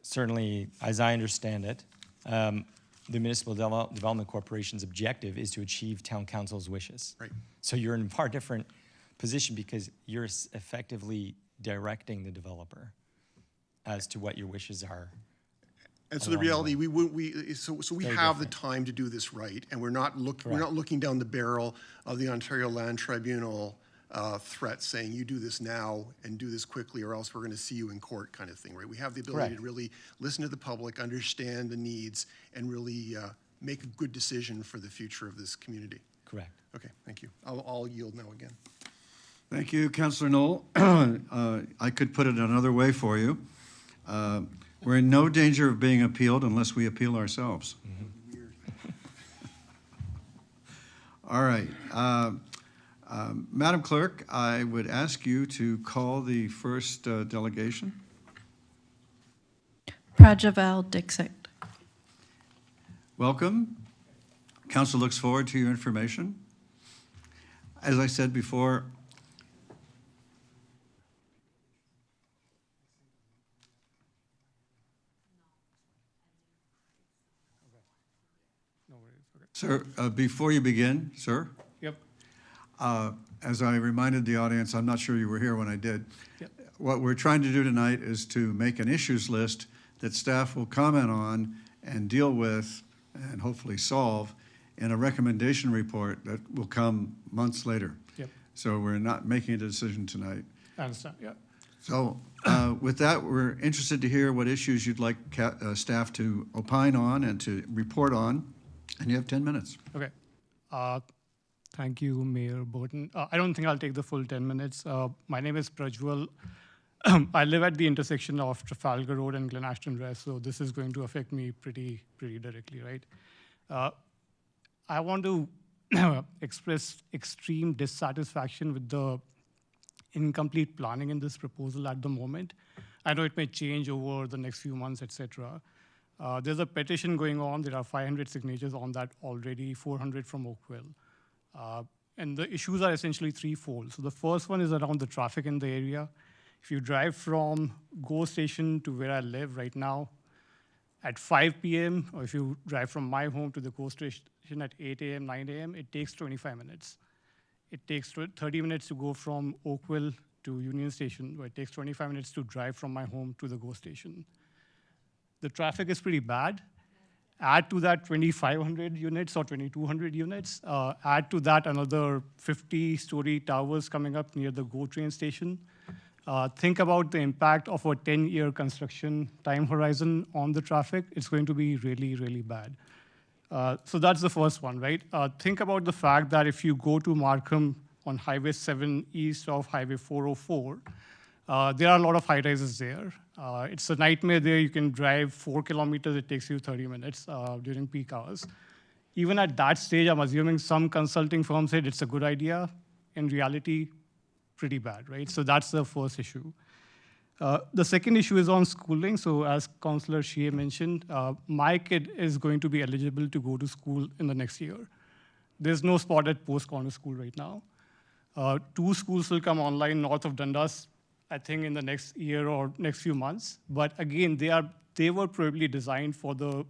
Certainly, as I understand it, the Municipal Development Corporation's objective is to achieve town council's wishes. Right. So you're in a far different position because you're effectively directing the developer as to what your wishes are. And so the reality, we Very have the different. time to do this right, and we're not looking down the barrel of the Ontario Land Tribunal threat saying you do this now and do this quickly or else we're going to see you in court kind of thing, right? We have the ability Correct. to really listen to the public, understand the needs, and really make a good decision for the future of this community. Correct. Okay, thank you. I'll yield now again. Thank you, Councillor Knoll. I could put it another way for you. We're in no danger of being appealed unless we appeal ourselves. All right. Madam Clerk, I would ask you to call the first delegation. Prajaval Dixit. Welcome. Council looks forward to your information. As I said before, No worries. Okay. sir, before you begin, sir, Yep. as I reminded the audience, I'm not sure you were here when I did. Yep. What we're trying to do tonight is to make an issues list that staff will comment on and deal with and hopefully solve in a recommendation report that will come months later. Yep. So we're not making a decision tonight. I understand. Yeah. So with that, we're interested to hear what issues you'd like staff to opine on and to report on, and you have 10 minutes. Okay. Thank you, Mayor Burton. I don't think I'll take the full 10 minutes. My name is Prajwal. I live at the intersection of Trafalgar Road and Glen Ashton Rest, so this is going to affect me pretty directly, right? I want to express extreme dissatisfaction with the incomplete planning in this proposal at the moment. I know it may change over the next few months, etc. There's a petition going on. There are 500 signatures on that already, 400 from Oakville. And the issues are essentially threefold. So the first one is around the traffic in the area. If you drive from GO Station to where I live right now at 5 p.m., or if you drive from my home to the GO Station at 8 a.m., 9 a.m., it takes 25 minutes. It takes 30 minutes to go from Oakville to Union Station, where it takes 25 minutes to drive from my home to the GO Station. The traffic is pretty bad. Add to that 2,500 units or 2,200 units. Add to that another 50-story towers coming up near the GO train station. Think about the impact of a 10-year construction time horizon on the traffic. It's going to be really, really bad. So that's the first one, right? Think about the fact that if you go to Markham on Highway 7 east of Highway 404, there are a lot of high-rises there. It's a nightmare there. You can drive 4 kilometers. It takes you 30 minutes during peak hours. Even at that stage, I'm assuming some consulting firm said it's a good idea. In reality, pretty bad, right? So that's the first issue. The second issue is on schooling. So as Councillor Shea mentioned, my kid is going to be eligible to go to school in the next year. There's no spot at post-corner school right now. 2 schools will come online north of Dundas, I think in the next year or next few months. But again, they were probably designed for the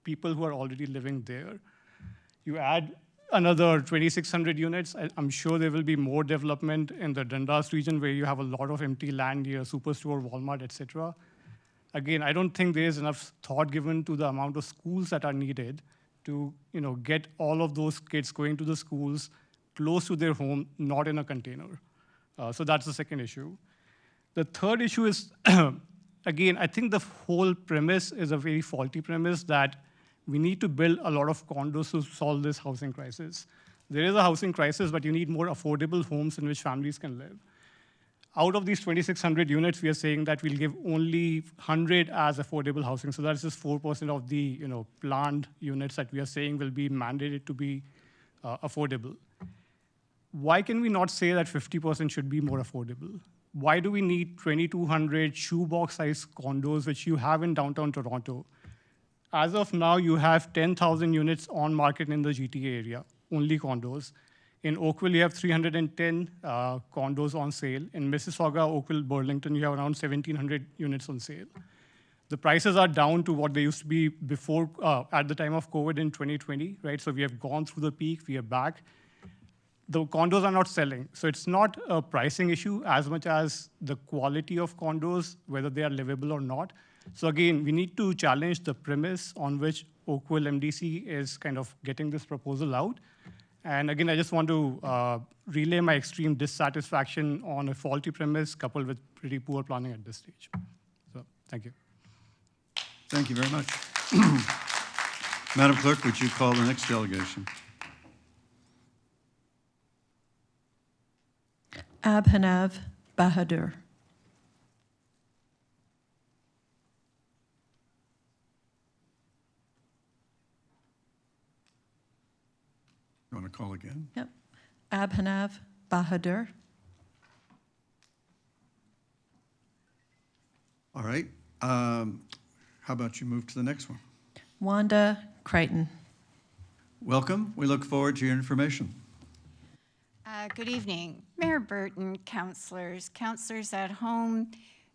people who are already living there. You add another 2,600 units. I'm sure there will be more development in the Dundas region where you have a lot of empty land near Superstore, Walmart, etc. Again, I don't think there is enough thought given to the amount of schools that are needed to get all of those kids going to the schools close to their home, not in a container. So that's the second issue. The third issue is, again, I think the whole premise is a very faulty premise that we need to build a lot of condos to solve this housing crisis. There is a housing crisis, but you need more affordable homes in which families can live. Out of these 2,600 units, we are saying that we'll give only 100 as affordable housing. So that's just 4% of the planned units that we are saying will be mandated to be affordable. Why can we not say that 50% should be more affordable? Why do we need 2,200 shoebox-sized condos, which you have in downtown Toronto? As of now, you have 10,000 units on market in the GTA area, only condos. In Oakville, you have 310 condos on sale. In Mississauga, Oakville, Burlington, you have around 1,700 units on sale. The prices are down to what they used to be before, at the time of COVID in 2020, right? So we have gone through the peak, we are back. The condos are not selling. So it's not a pricing issue as much as the quality of condos, whether they are livable or not. So again, we need to challenge the premise on which Oakville MDC is kind of getting this proposal out. And again, I just want to relay my extreme dissatisfaction on a faulty premise coupled with pretty poor planning at this stage. So thank you. Thank you very much. Madam Clerk, would you call the next delegation? Abhinav Bahadur. You want to call again? Yep. Abhinav Bahadur. All right. How about you move to the next one? Wanda Crichton. Welcome. We look forward to your information. Good evening, Mayor Burton, councillors at home,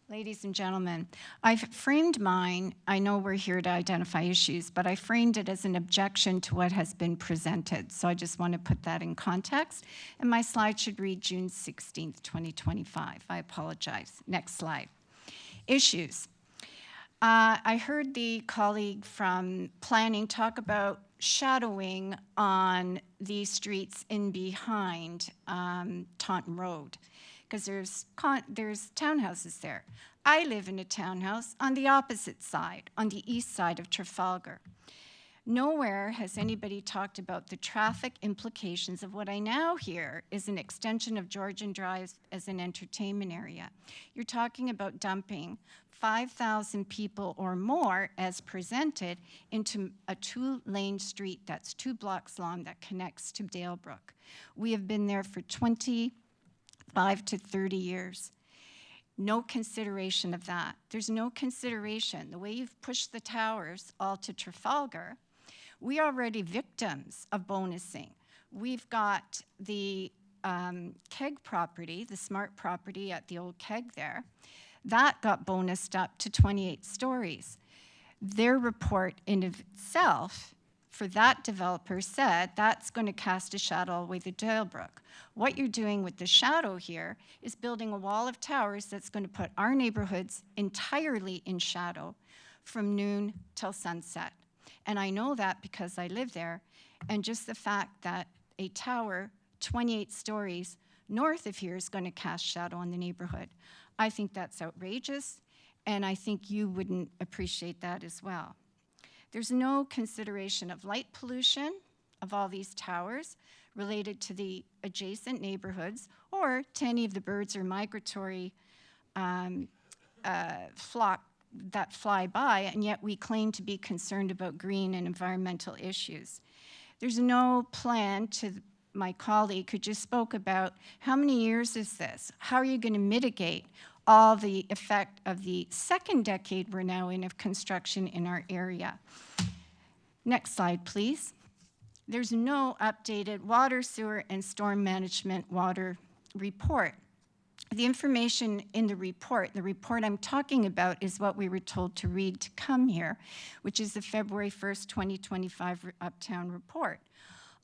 ladies and gentlemen. I've framed mine, I know we're here to identify issues, but I framed it as an objection to what has been presented. So I just want to put that in context. And my slide should read June 16th, 2025. I apologize. Next slide. Issues. I heard the colleague from planning talk about shadowing on the streets in behind Taunton Road, because there's townhouses there. I live in a townhouse on the opposite side, on the east side of Trafalgar. Nowhere has anybody talked about the traffic implications of what I now hear is an extension of Georgian Drive as an entertainment area. You're talking about dumping 5,000 people or more as presented into a 2-lane street that's 2 blocks long that connects to Dalebrook. We have been there for 25 to 30 years. No consideration of that. There's no consideration. The way you've pushed the towers all to Trafalgar, we are already victims of bonusing. We've got the keg property, the smart property at the old keg there, that got bonused up to 28 stories. Their report in of itself for that developer said that's going to cast a shadow all the way to Dalebrook. What you're doing with the shadow here is building a wall of towers that's going to put our neighborhoods entirely in shadow from noon till sunset. And I know that because I live there. And just the fact that a tower 28 stories north of here is going to cast shadow on the neighborhood. I think that's outrageous, and I think you wouldn't appreciate that as well. There's no consideration of light pollution of all these towers related to the adjacent neighborhoods or to any of the birds or migratory flock that fly by, and yet we claim to be concerned about green and environmental issues. There's no plan to my colleague who just spoke about how many years is this? How are you going to mitigate all the effect of the second decade we're now in of construction in our area? Next slide, please. There's no updated water, sewer, and storm management water report. The information in the report I'm talking about is what we were told to read to come here, which is the February 1st, 2025 Uptown report.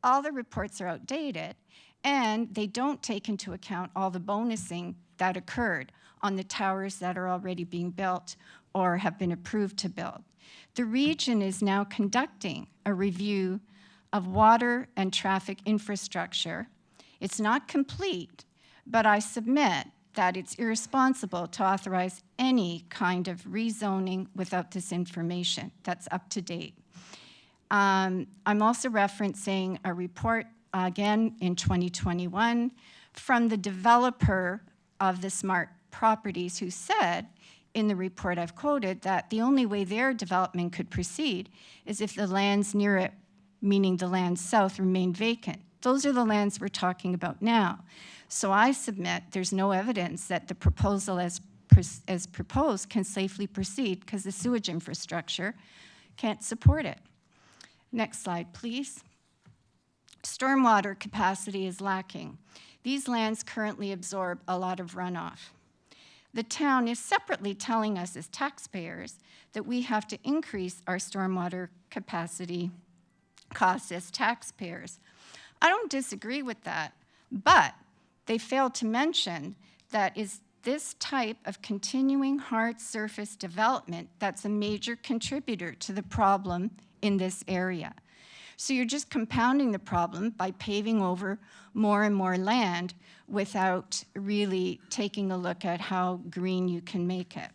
All the reports are outdated, and they don't take into account all the bonusing that occurred on the towers that are already being built or have been approved to build. The region is now conducting a review of water and traffic infrastructure. It's not complete, but I submit that it's irresponsible to authorize any kind of rezoning without this information that's up to date. I'm also referencing a report, again, in 2021 from the developer of the smart properties who said in the report I've quoted that the only way their development could proceed is if the lands near it, meaning the lands south, remain vacant. Those are the lands we're talking about now. So I submit there's no evidence that the proposal as proposed can safely proceed because the sewage infrastructure can't support it. Next slide, please. Stormwater capacity is lacking. These lands currently absorb a lot of runoff. The town is separately telling us as taxpayers that we have to increase our stormwater capacity costs as taxpayers. I don't disagree with that, but they fail to mention that is this type of continuing hard surface development that's a major contributor to the problem in this area. So you're just compounding the problem by paving over more and more land without really taking a look at how green you can make it.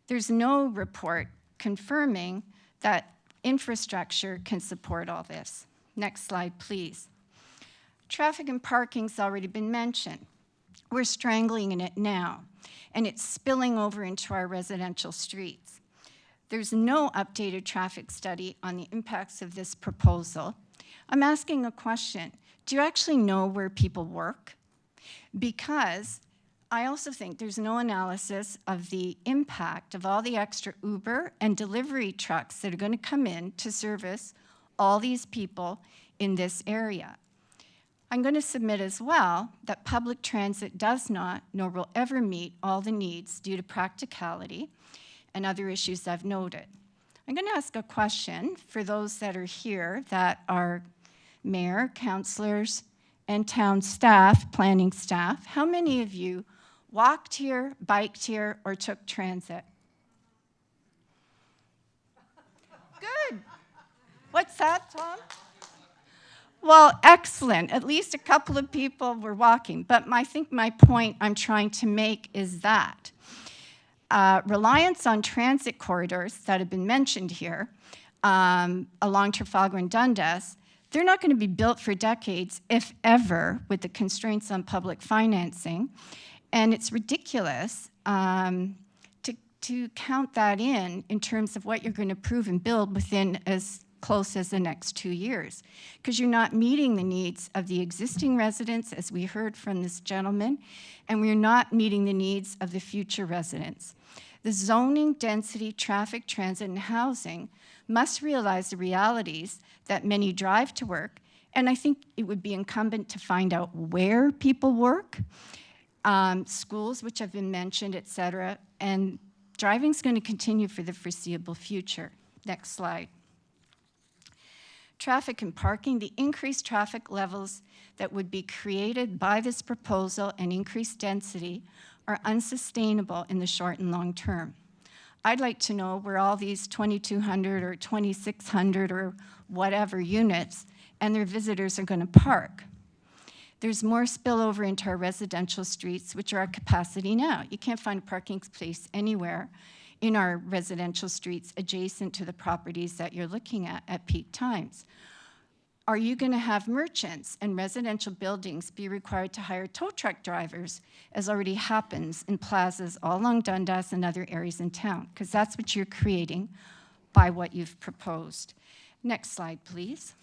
There's no report confirming that infrastructure can support all this. Next slide, please. Traffic and parking's already been mentioned. We're strangling in it now, and it's spilling over into our residential streets. There's no updated traffic study on the impacts of this proposal. I'm asking a question. Do you actually know where people work? Because I also think there's no analysis of the impact of all the extra Uber and delivery trucks that are going to come in to service all these people in this area. I'm going to submit as well that public transit does not, nor will ever meet all the needs due to practicality and other issues I've noted. I'm going to ask a question for those that are here that are mayor, councillors, and town staff, planning staff. How many of you walked here, biked here, or took transit? Good. What's that, Tom? Well, excellent. At least a couple of people were walking. But I think my point I'm trying to make is that reliance on transit corridors that have been mentioned here along Trafalgar and Dundas, they're not going to be built for decades, if ever, with the constraints on public financing. And it's ridiculous to count that in terms of what you're going to prove and build within as close as the next 2 years, because you're not meeting the needs of the existing residents, as we heard from this gentleman, and we're not meeting the needs of the future residents. The zoning, density, traffic, transit, and housing must realize the realities that many drive to work, and I think it would be incumbent to find out where people work, schools which have been mentioned, et cetera, and driving's going to continue for the foreseeable future. Next slide. Traffic and parking, the increased traffic levels that would be created by this proposal and increased density are unsustainable in the short and long term. I'd like to know where all these 2,200 or 2,600 or whatever units and their visitors are going to park. There's more spillover into our residential streets, which are at capacity now. You can't find a parking space anywhere in our residential streets adjacent to the properties that you're looking at peak times. Are you going to have merchants and residential buildings be required to hire tow truck drivers, as already happens in plazas all along Dundas and other areas in town? Because that's what you're creating by what you've proposed. Next slide, please.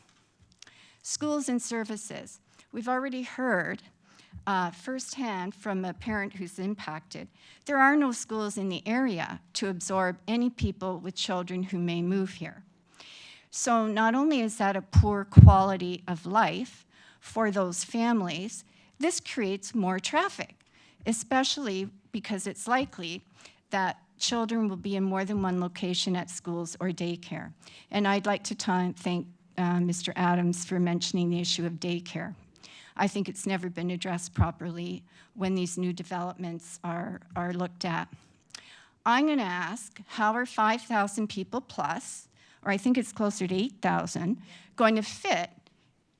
Schools and services. We've already heard firsthand from a parent who's impacted. There are no schools in the area to absorb any people with children who may move here. So not only is that a poor quality of life for those families, this creates more traffic, especially because it's likely that children will be in more than one location at schools or daycare. And I'd like to thank Mr. Adams for mentioning the issue of daycare. I think it's never been addressed properly when these new developments are looked at. I'm going to ask, how are 5,000 people plus, or I think it's closer to 8,000, going to fit?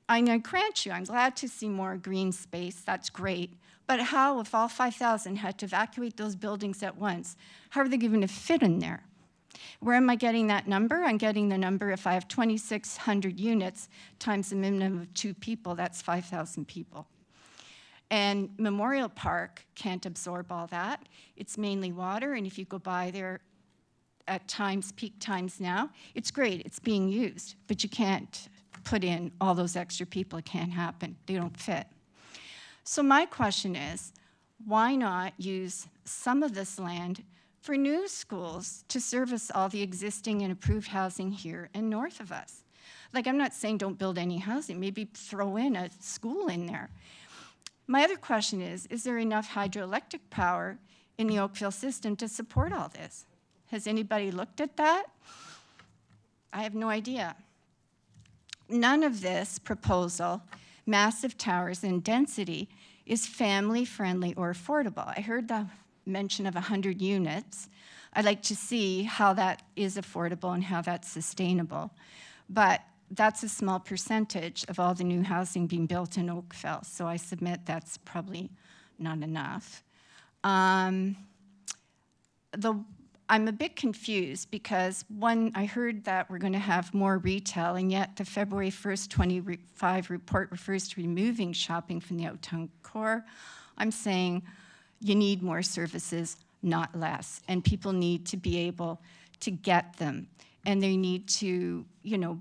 I'm going to grant you, I'm glad to see more green space, that's great, but how, if all 5,000 had to evacuate those buildings at once, how are they going to fit in there? Where am I getting that number? I'm getting the number, if I have 2,600 units times a minimum of 2 people, that's 5,000 people. And Memorial Park can't absorb all that. It's mainly water, and if you go by there at times, peak times now, it's great, it's being used, but you can't put in all those extra people. It can't happen. They don't fit. So my question is, why not use some of this land for new schools to service all the existing and approved housing here and north of us? Like, I'm not saying don't build any housing, maybe throw in a school in there. My other question is there enough hydroelectric power in the Oakville system to support all this? Has anybody looked at that? I have no idea. None of this proposal, massive towers and density, is family-friendly or affordable. I heard the mention of 100 units. I'd like to see how that is affordable and how that's sustainable. But that's a small percentage of all the new housing being built in Oakville, so I submit that's probably not enough. I'm a bit confused because, one, I heard that we're going to have more retail, and yet the February 1st, 25 report refers to removing shopping from the out-town core. I'm saying you need more services, not less, and people need to be able to get them, and they need to,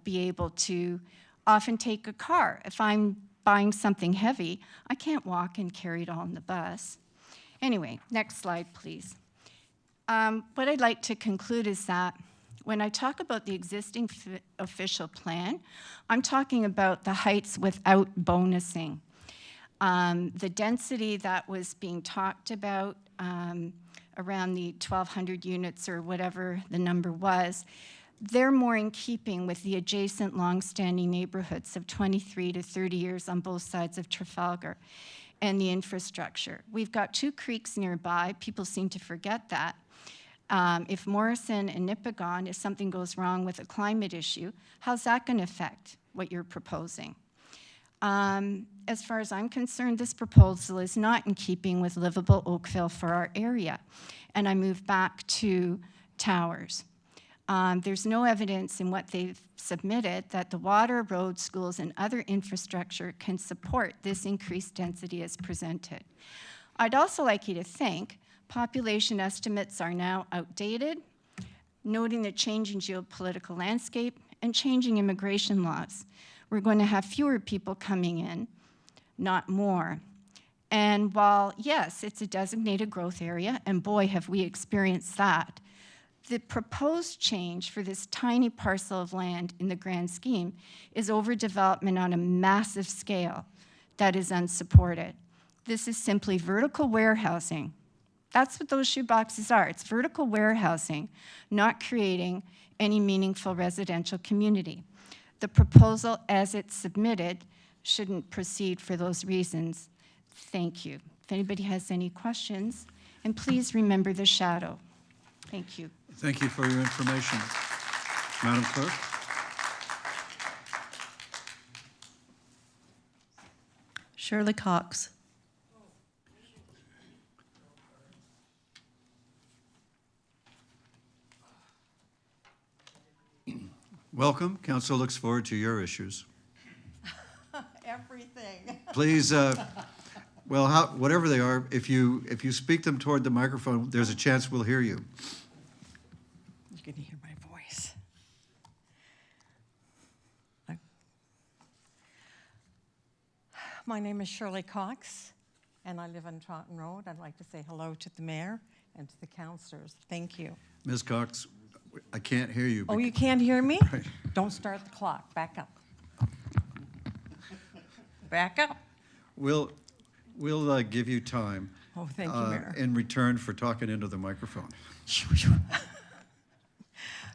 be able to often take a car. If I'm buying something heavy, I can't walk and carry it all in the bus. Anyway, next slide, please. What I'd like to conclude is that when I talk about the existing official plan, I'm talking about the heights without bonusing. The density that was being talked about around the 1,200 units or whatever the number was, they're more in keeping with the adjacent long-standing neighborhoods of 23 to 30 years on both sides of Trafalgar and the infrastructure. We've got 2 creeks nearby. People seem to forget that. If Morrison and Nipigon, if something goes wrong with a climate issue, how's that going to affect what you're proposing? As far as I'm concerned, this proposal is not in keeping with livable Oakville for our area. And I move back to towers. There's no evidence in what they've submitted that the water, roads, schools, and other infrastructure can support this increased density as presented. I'd also like you to think population estimates are now outdated, noting the changing geopolitical landscape and changing immigration laws. We're going to have fewer people coming in, not more. And while, yes, it's a designated growth area, and boy, have we experienced that, the proposed change for this tiny parcel of land in the grand scheme is overdevelopment on a massive scale that is unsupported. This is simply vertical warehousing. That's what those shoeboxes are. It's vertical warehousing, not creating any meaningful residential community. The proposal as it's submitted shouldn't proceed for those reasons. Thank you. If anybody has any questions, and please remember the shadow. Thank you. Thank you for your information. Madam Clerk? Shirley Cox. Welcome. Council looks forward to your issues. Everything. Please, well, whatever they are, if you speak them toward the microphone, there's a chance we'll hear you. You can hear my voice. My name is Shirley Cox, and I live on Taunton Road. I'd like to say hello to the mayor and to the councillors. Thank you. Ms. Cox, I can't hear you. Oh, you can't hear me? Right. Don't start the clock. Back up. Back up. We'll give you time. Oh, thank you, Mayor. In return for talking into the microphone.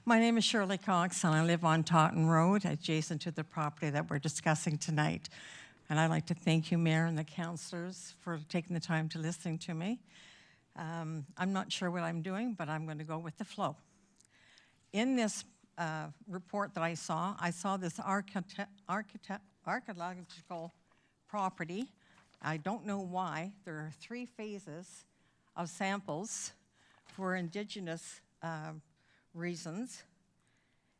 My name is Shirley Cox, and I live on Taunton Road, adjacent to the property that we're discussing tonight. And I'd like to thank you, Mayor, and the councillors for taking the time to listen to me. I'm not sure what I'm doing, but I'm going to go with the flow. In this report that I saw this archaeological property. I don't know why. There are 3 phases of samples for Indigenous reasons,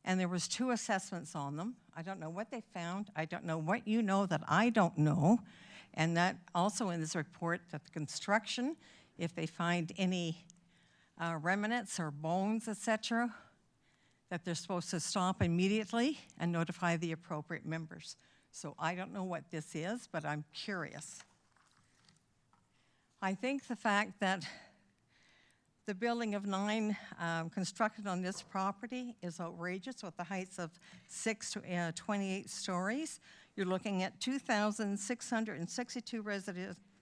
and there was 2 assessments on them. I don't know what they found. I don't know what you know that I don't know, and that also in this report that the construction, if they find any remnants or bones, etc., that they're supposed to stop immediately and notify the appropriate members. So I don't know what this is, but I'm curious. I think the fact that the building of 9 constructed on this property is outrageous with the heights of 6 to 28 stories. You're looking at 2,662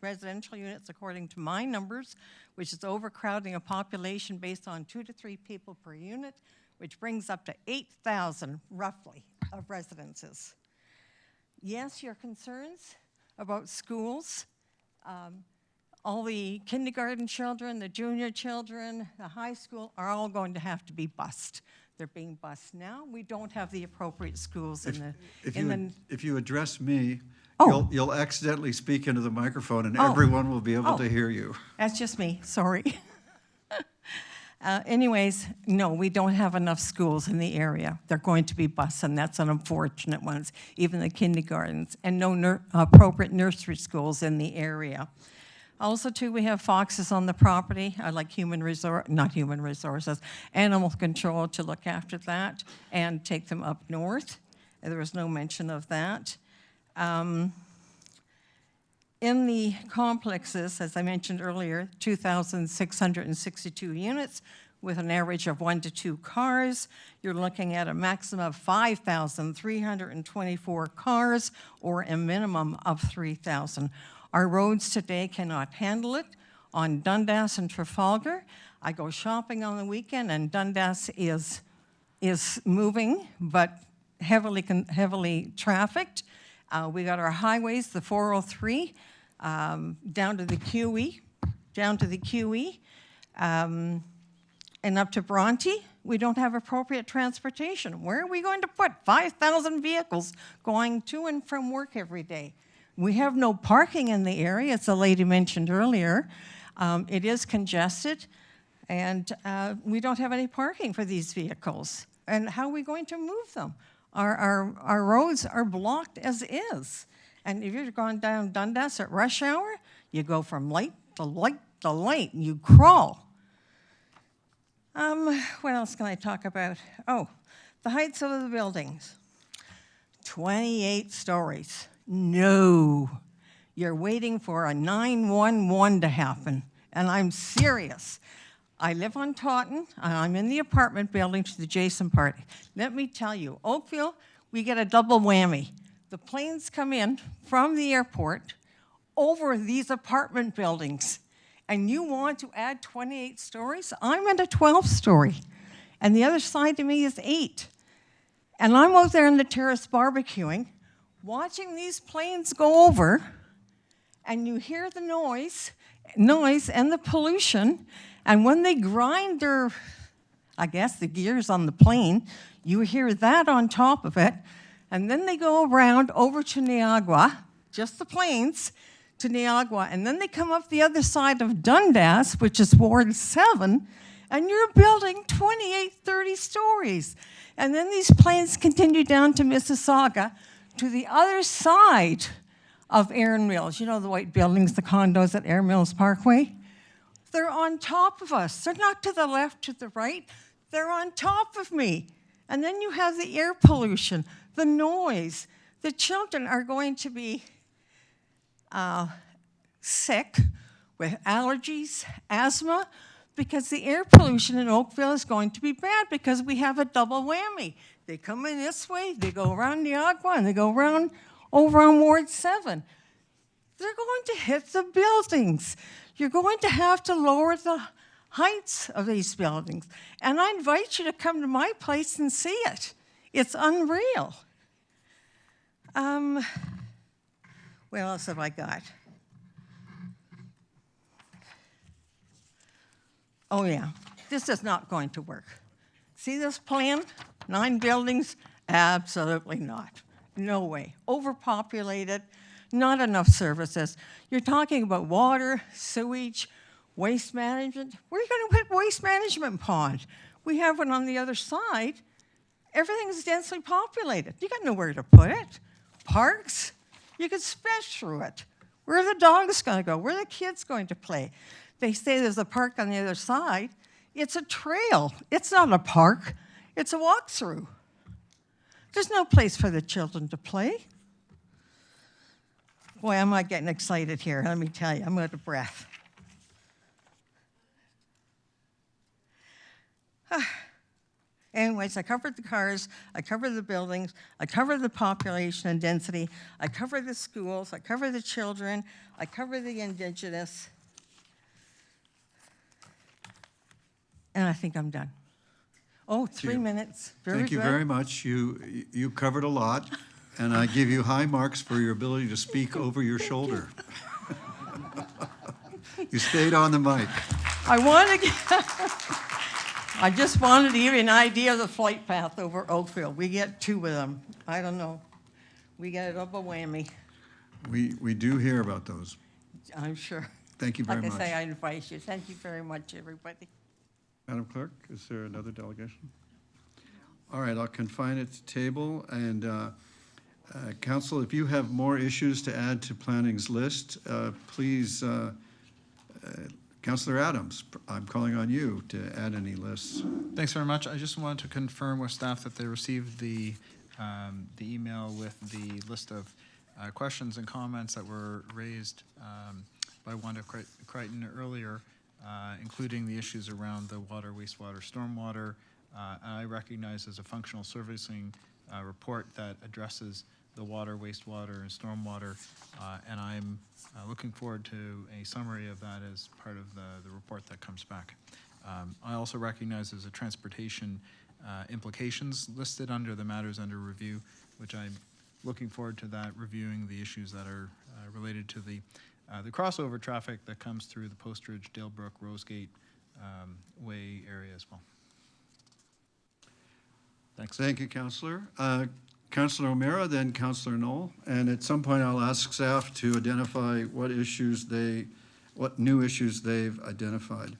residential units according to my numbers, which is overcrowding a population based on 2 to 3 people per unit, which brings up to 8,000 roughly of residences. Yes, your concerns about schools, all the kindergarten children, the junior children, the high school are all going to have to be bused. They're being bused now. We don't have the appropriate schools If you address me, Oh. you'll accidentally speak into the microphone and everyone will be able to hear you. That's just me, sorry. Anyways, no, we don't have enough schools in the area. They're going to be bused, and that's an unfortunate one, even the kindergartens, and no appropriate nursery schools in the area. Also, too, we have foxes on the property. I like animal control to look after that and take them up north. There was no mention of that. In the complexes, as I mentioned earlier, 2,662 units with an average of 1 to 2 cars. You're looking at a maximum of 5,324 cars or a minimum of 3,000. Our roads today cannot handle it. On Dundas and Trafalgar, I go shopping on the weekend, and Dundas is moving, but heavily trafficked. We got our highways, the 403, down to the QE, and up to Bronte. We don't have appropriate transportation. Where are we going to put 5,000 vehicles going to and from work every day? We have no parking in the area, as the lady mentioned earlier. It is congested, and we don't have any parking for these vehicles. And how are we going to move them? Our roads are blocked as is. And if you're going down Dundas at rush hour, you go from light to light to light, and you crawl. What else can I talk about? Oh, the heights of the buildings. 28 stories. No. You're waiting for a 911 to happen, and I'm serious. I live on Taunton, and I'm in the apartment building to the adjacent party. Let me tell you, Oakville, we get a double whammy. The planes come in from the airport over these apartment buildings, and you want to add 28 stories? I'm at a 12-story, and the other side of me is 8. And I'm out there in the terrace barbecuing, watching these planes go over, and you hear the noise and the pollution, and when they grind their, I guess, the gears on the plane, you hear that on top of it, and then they go around over to Niagara, just the planes, to Niagara, and then they come up the other side of Dundas, which is Ward 7, and you're building 28, 30 stories. And then these planes continue down to Mississauga, to the other side of Erin Mills. You know the white buildings, the condos at Erin Mills Parkway? They're on top of us. They're not to the left, to the right. They're on top of me. And then you have the air pollution, the noise. The children are going to be sick with allergies, asthma, because the air pollution in Oakville is going to be bad because we have a double whammy. They come in this way, they go around Niagara, and they go around over on Ward 7. They're going to hit the buildings. You're going to have to lower the heights of these buildings. And I invite you to come to my place and see it. It's unreal. What else have I got? Oh yeah, this is not going to work. See this plan? 9 buildings? Absolutely not. No way. Overpopulated, not enough services. You're talking about water, sewage, waste management. Where are you going to put waste management pond? We have one on the other side. Everything's densely populated. You got nowhere to put it. Parks, you could splash through it. Where are the dogs going to go? Where are the kids going to play? They say there's a park on the other side. It's a trail. It's not a park. It's a walk-through. There's no place for the children to play. Boy, am I getting excited here. Let me tell you, I'm out of breath. Anyways, I covered the cars, I covered the buildings, I covered the population and density, I covered the schools, I covered the children, I covered the Indigenous, and I think I'm done. Oh, 3 minutes. Very Thank you good. very much. You covered a lot, and I give you high marks for your ability to speak over your shoulder. You stayed on the mic. I just wanted to give you an idea of the flight path over Oakville. We get 2 of them. I don't know. We get a double whammy. We do hear about those. I'm sure. Thank you very much. Like I say, I invite you. Thank you very much, everybody. Madam Clerk, is there another delegation? All right, I'll confine it to table. And Council, if you have more issues to add to planning's list, please, Councillor Adams, I'm calling on you to add any lists. Thanks very much. I just wanted to confirm with staff that they received the email with the list of questions and comments that were raised by Wanda Crichton earlier, including the issues around the water, wastewater, stormwater. I recognize as a functional servicing report that addresses the water, wastewater, and stormwater, and I'm looking forward to a summary of that as part of the report that comes back. I also recognize there's a transportation implications listed under the matters under review, which I'm looking forward to that, reviewing the issues that are related to the crossover traffic that comes through the Post Ridge, Dalebrook, Rosegate Way area as well. Thanks. Thank you, Councillor. Councillor O'Meara, then Councillor Knoll, and at some point I'll ask staff to identify what new issues they've identified.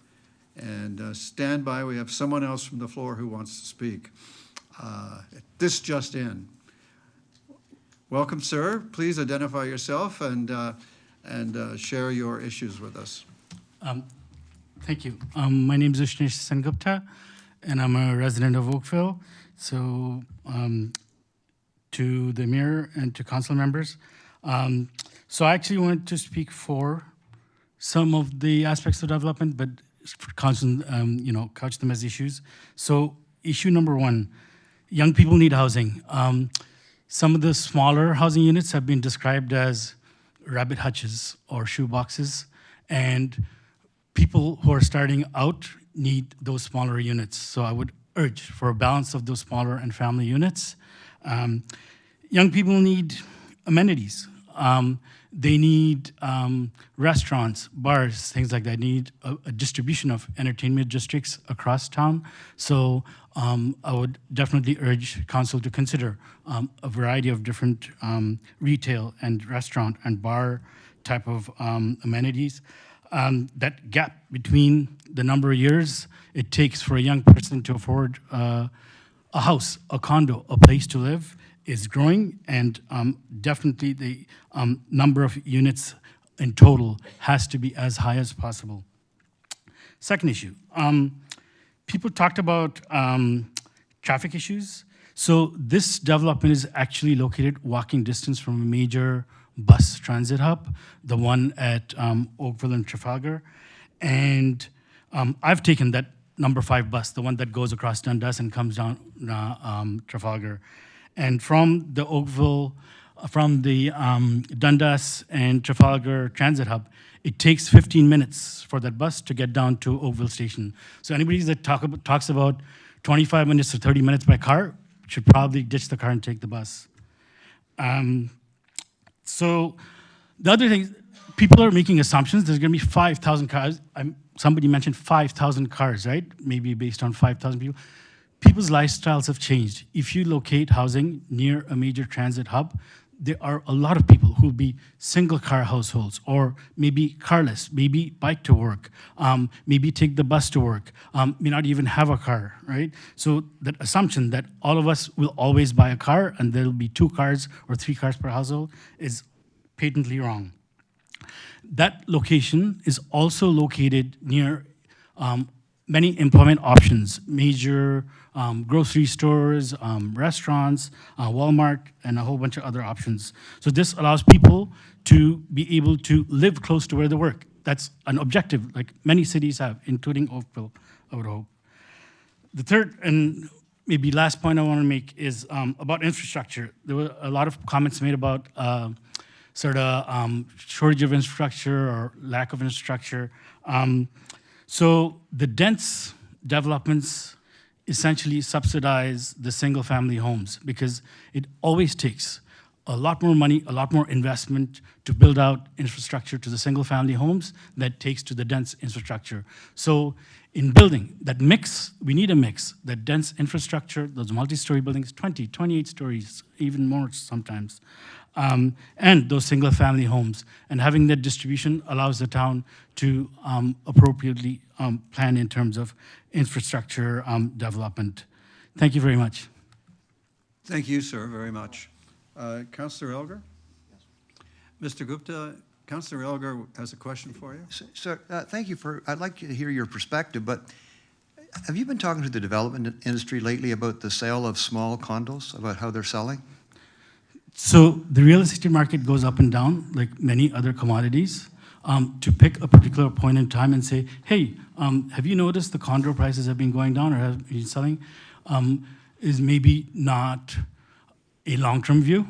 And stand by, we have someone else from the floor who wants to speak. This just in. Welcome, sir. Please identify yourself and share your issues with us. Thank you. My name is Ushnesh Sengupta, and I'm a resident of Oakville. So to the mayor and to council members. So I actually wanted to speak for some of the aspects of development, but couch them as issues. So issue number one, young people need housing. Some of the smaller housing units have been described as rabbit hutches or shoe boxes, and people who are starting out need those smaller units. So I would urge for a balance of those smaller and family units. Young people need amenities. They need restaurants, bars, things like that. They need a distribution of entertainment districts across town. So I would definitely urge council to consider a variety of different retail and restaurant and bar type of amenities. That gap between the number of years it takes for a young person to afford a house, a condo, a place to live is growing, and definitely the number of units in total has to be as high as possible. Second issue, people talked about traffic issues. So this development is actually located walking distance from a major bus transit hub, the one at Oakville and Trafalgar. And I've taken that number 5 bus, the one that goes across Dundas and comes down Trafalgar. And from the Oakville, from the Dundas and Trafalgar transit hub, it takes 15 minutes for that bus to get down to Oakville station. So anybody that talks about 25 minutes to 30 minutes by car should probably ditch the car and take the bus. So the other thing, people are making assumptions. There's going to be 5,000 cars. Somebody mentioned 5,000 cars, right? Maybe based on 5,000 people. People's lifestyles have changed. If you locate housing near a major transit hub, there are a lot of people who will be single-car households, or maybe carless, maybe bike to work, maybe take the bus to work, may not even have a car, right? So that assumption that all of us will always buy a car and there'll be 2 cars or 3 cars per household is patently wrong. That location is also located near many employment options, major grocery stores, restaurants, Walmart, and a whole bunch of other options. So this allows people to be able to live close to where they work. That's an objective, like many cities have, including Oakville, I would hope. The third and maybe last point I want to make is about infrastructure. There were a lot of comments made about shortage of infrastructure or lack of infrastructure. So the dense developments essentially subsidize the single-family homes because it always takes a lot more money, a lot more investment to build out infrastructure to the single-family homes that takes to the dense infrastructure. So in building that mix, we need a mix, that dense infrastructure, those multi-story buildings, 20, 28 stories, even more sometimes, and those single-family homes. And having that distribution allows the town to appropriately plan in terms of infrastructure development. Thank you very much. Thank you, sir, very much. Councillor Elgar? Mr. Gupta, Councillor Elgar has a question for you. Sir, thank you I'd like to hear your perspective, but have you been talking to the development industry lately about the sale of small condos, about how they're selling? So the real estate market goes up and down like many other commodities. To pick a particular point in time and say, hey, have you noticed the condo prices have been going down or have been selling, is maybe not a long-term view.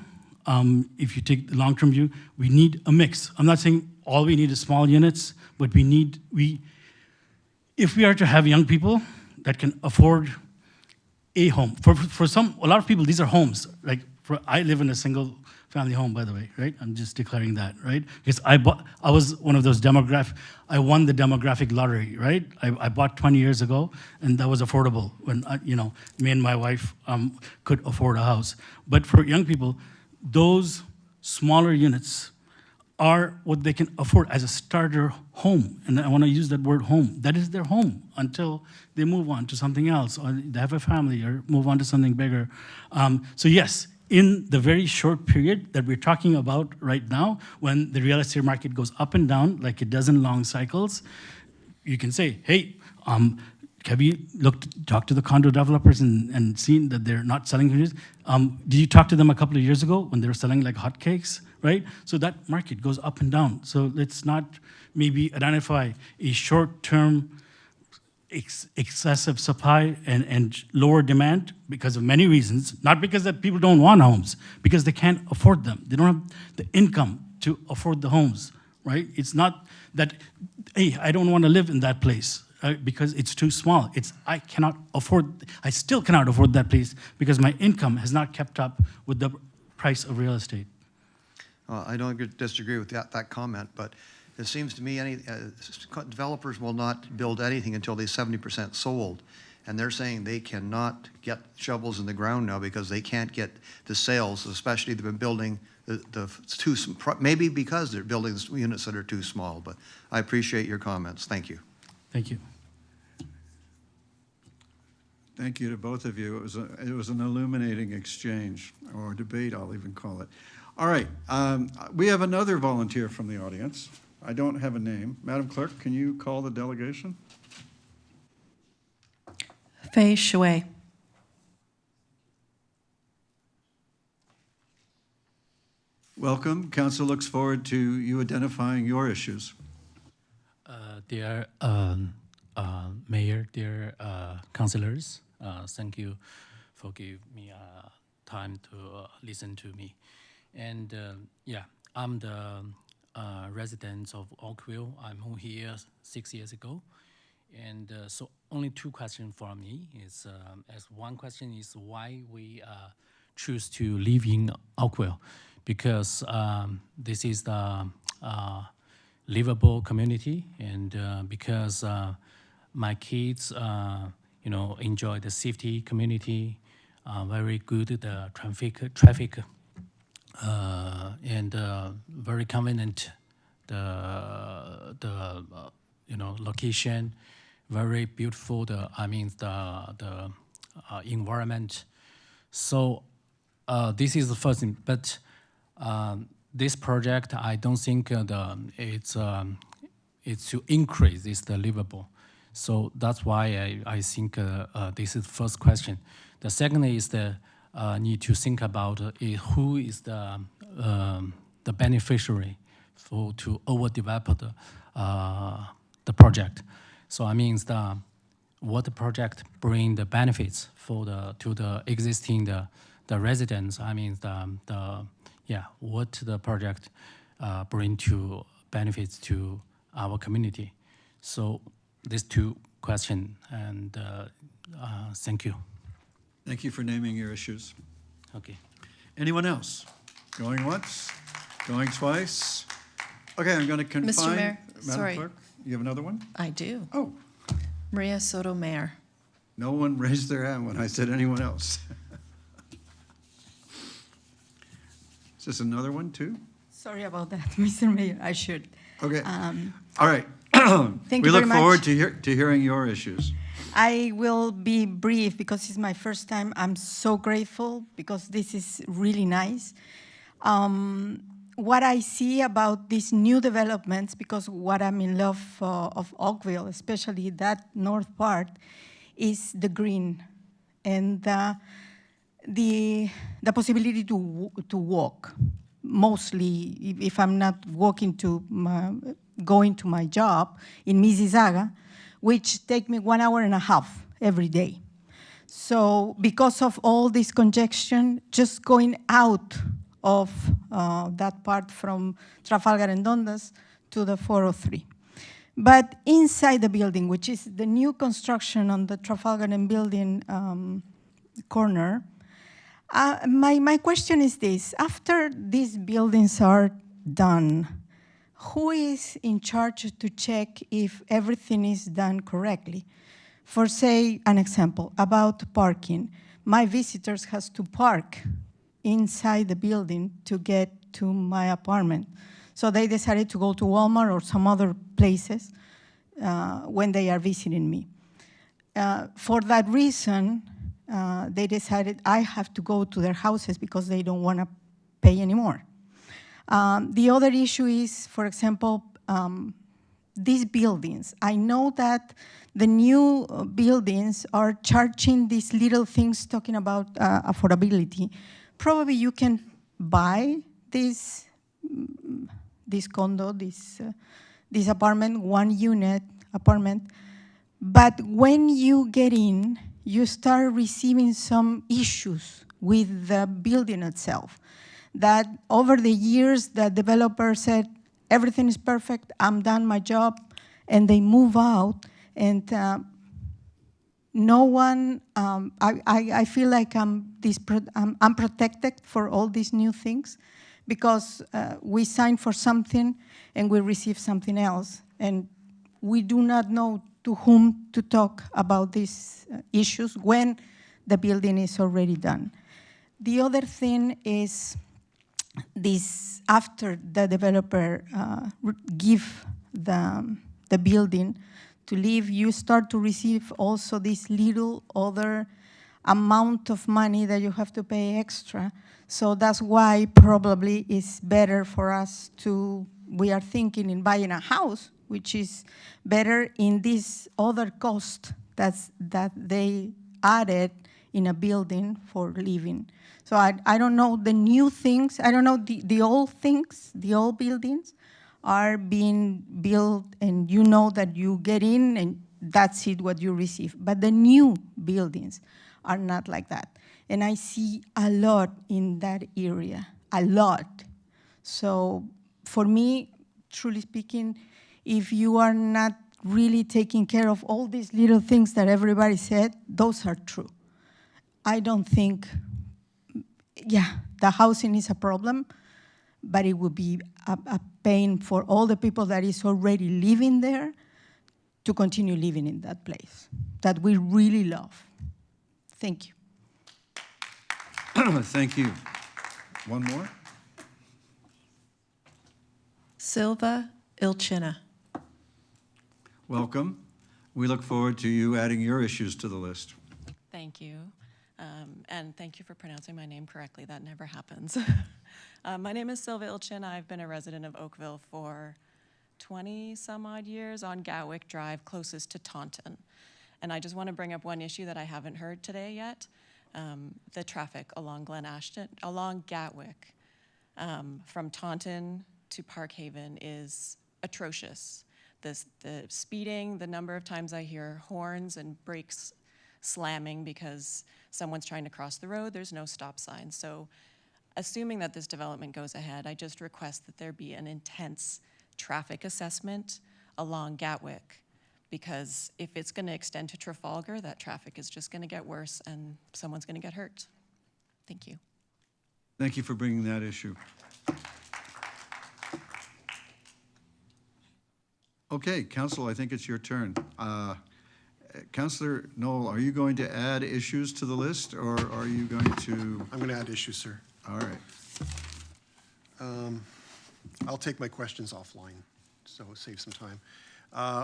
if you take the long-term view, we need a mix. I'm not saying all we need is small units, but if we are to have young people that can afford a home, for a lot of people, these are homes. Like, I live in a single family home, by the way, right? I'm just declaring that, right? Because I was one of those I won the demographic lottery, right? I bought 20 years ago, and that was affordable when, me and my wife could afford a house. But for young people, those smaller units are what they can afford as a starter home. And I want to use that word home. That is their home until they move on to something else, or they have a family, or move on to something bigger. So yes, in the very short period that we're talking about right now, when the real estate market goes up and down like it does in long cycles, you can say, hey, have you talked to the condo developers and seen that they're not selling units? Did you talk to them a couple of years ago when they were selling like hotcakes, right? So that market goes up and down. So let's not maybe identify a short-term excessive supply and lower demand because of many reasons, not because that people don't want homes, because they can't afford them. They don't have the income to afford the homes, right? It's not that, hey, I don't want to live in that place because it's too small. I still cannot afford that place because my income has not kept up with the price of real estate. I don't disagree with that comment, but it seems to me developers will not build anything until they're 70% sold. And they're saying they cannot get shovels in the ground now because they can't get the sales, especially they've been building maybe because they're building units that are too small. But I appreciate your comments. Thank you. Thank you. Thank you to both of you. It was an illuminating exchange, or debate, I'll even call it. All right, we have another volunteer from the audience. I don't have a name. Madam Clerk, can you call the delegation? Fei Shui. Welcome. Council looks forward to you identifying your issues. Dear Mayor, dear councilors, thank you for giving me time to listen to me. And yeah, I'm the resident of Oakville. I'm here 6 years ago. And so only two questions for me is, as one question is why we choose to live in Oakville, because this is the livable community, and because my kids, enjoy the safety community, very good the traffic, and very convenient the location, very beautiful. The environment. So this is the first thing, but this project I don't think it's to increase is the livable. So that's why I think this is the first question. The second is the need to think about who is the beneficiary to overdevelop the project. So I mean what the project bring the benefits to the existing the residents. I mean what the project bring to benefits to our community. So these two questions, and thank you. Thank you for naming your issues. Okay. Anyone else? Going once? Going twice? Okay, I'm going to confine. Mr. Mayor, Madam sorry. Clerk, you have another one? I do. Oh, Maria Sotomayor. no one raised their hand when I said anyone else. Is this another one too? Sorry about that, Mr. Mayor. I should. Okay. All right. Thank we you look very much. forward to hearing your issues. I will be brief because it's my first time. I'm so grateful because this is really nice. What I see about these new developments, because what I'm in love of Oakville, especially that north part, is the green and the possibility to walk. Mostly, if I'm not walking going to my job in Mississauga, which take me 1.5 hours every day. So because of all this congestion, just going out of that part from Trafalgar and Dundas to the 403. But inside the building, which is the new construction on the Trafalgar and Building corner, my question is this: after these buildings are done, who is in charge to check if everything is done correctly? For say, an example about parking. My visitors has to park inside the building to get to my apartment. So they decided to go to Walmart or some other places when they are visiting me. For that reason, they decided I have to go to their houses because they don't want to pay anymore. The other issue is, for example, these buildings. I know that the new buildings are charging these little things talking about affordability. Probably you can buy this condo, this apartment, 1 unit apartment, but when you get in, you start receiving some issues with the building itself. That over the years, the developer said, everything is perfect, I'm done my job, and they move out, and no one, I feel like I'm protected for all these new things, because we sign for something and we receive something else, and we do not know to whom to talk about these issues when the building is already done. The other thing is this: after the developer give the building to leave, you start to receive also this little other amount of money that you have to pay extra. So that's why probably it's better for us to, we are thinking in buying a house, which is better in this other cost that they added in a building for living. So I don't know the new things, I don't know the old things, the old buildings are being built, and you know that you get in and that's it what you receive. But the new buildings are not like that. And I see a lot in that area, a lot. So for me, truly speaking, if you are not really taking care of all these little things that everybody said, those are true. I don't think, yeah, the housing is a problem, but it would be a pain for all the people that is already living there to continue living in that place that we really love. Thank you. Thank you. One more? Silva Ilchina. Welcome. We look forward to you adding your issues to the list. Thank you. And thank you for pronouncing my name correctly. That never happens. My name is Silva Ilchin. I've been a resident of Oakville for 20 some odd years on Gatwick Drive, closest to Taunton. And I just want to bring up one issue that I haven't heard today yet. The traffic along along Gatwick, from Taunton to Park Haven is atrocious. The speeding, the number of times I hear horns and brakes slamming because someone's trying to cross the road, there's no stop sign. So assuming that this development goes ahead, I just request that there be an intense traffic assessment along Gatwick, because if it's going to extend to Trafalgar, that traffic is just going to get worse and someone's going to get hurt. Thank you. Thank you for bringing that issue. Okay, Council, I think it's your turn. Councillor Knoll, are you going to add issues to the list, or are you going to? I'm going to add issues, sir. All right. I'll take my questions offline, so save some time.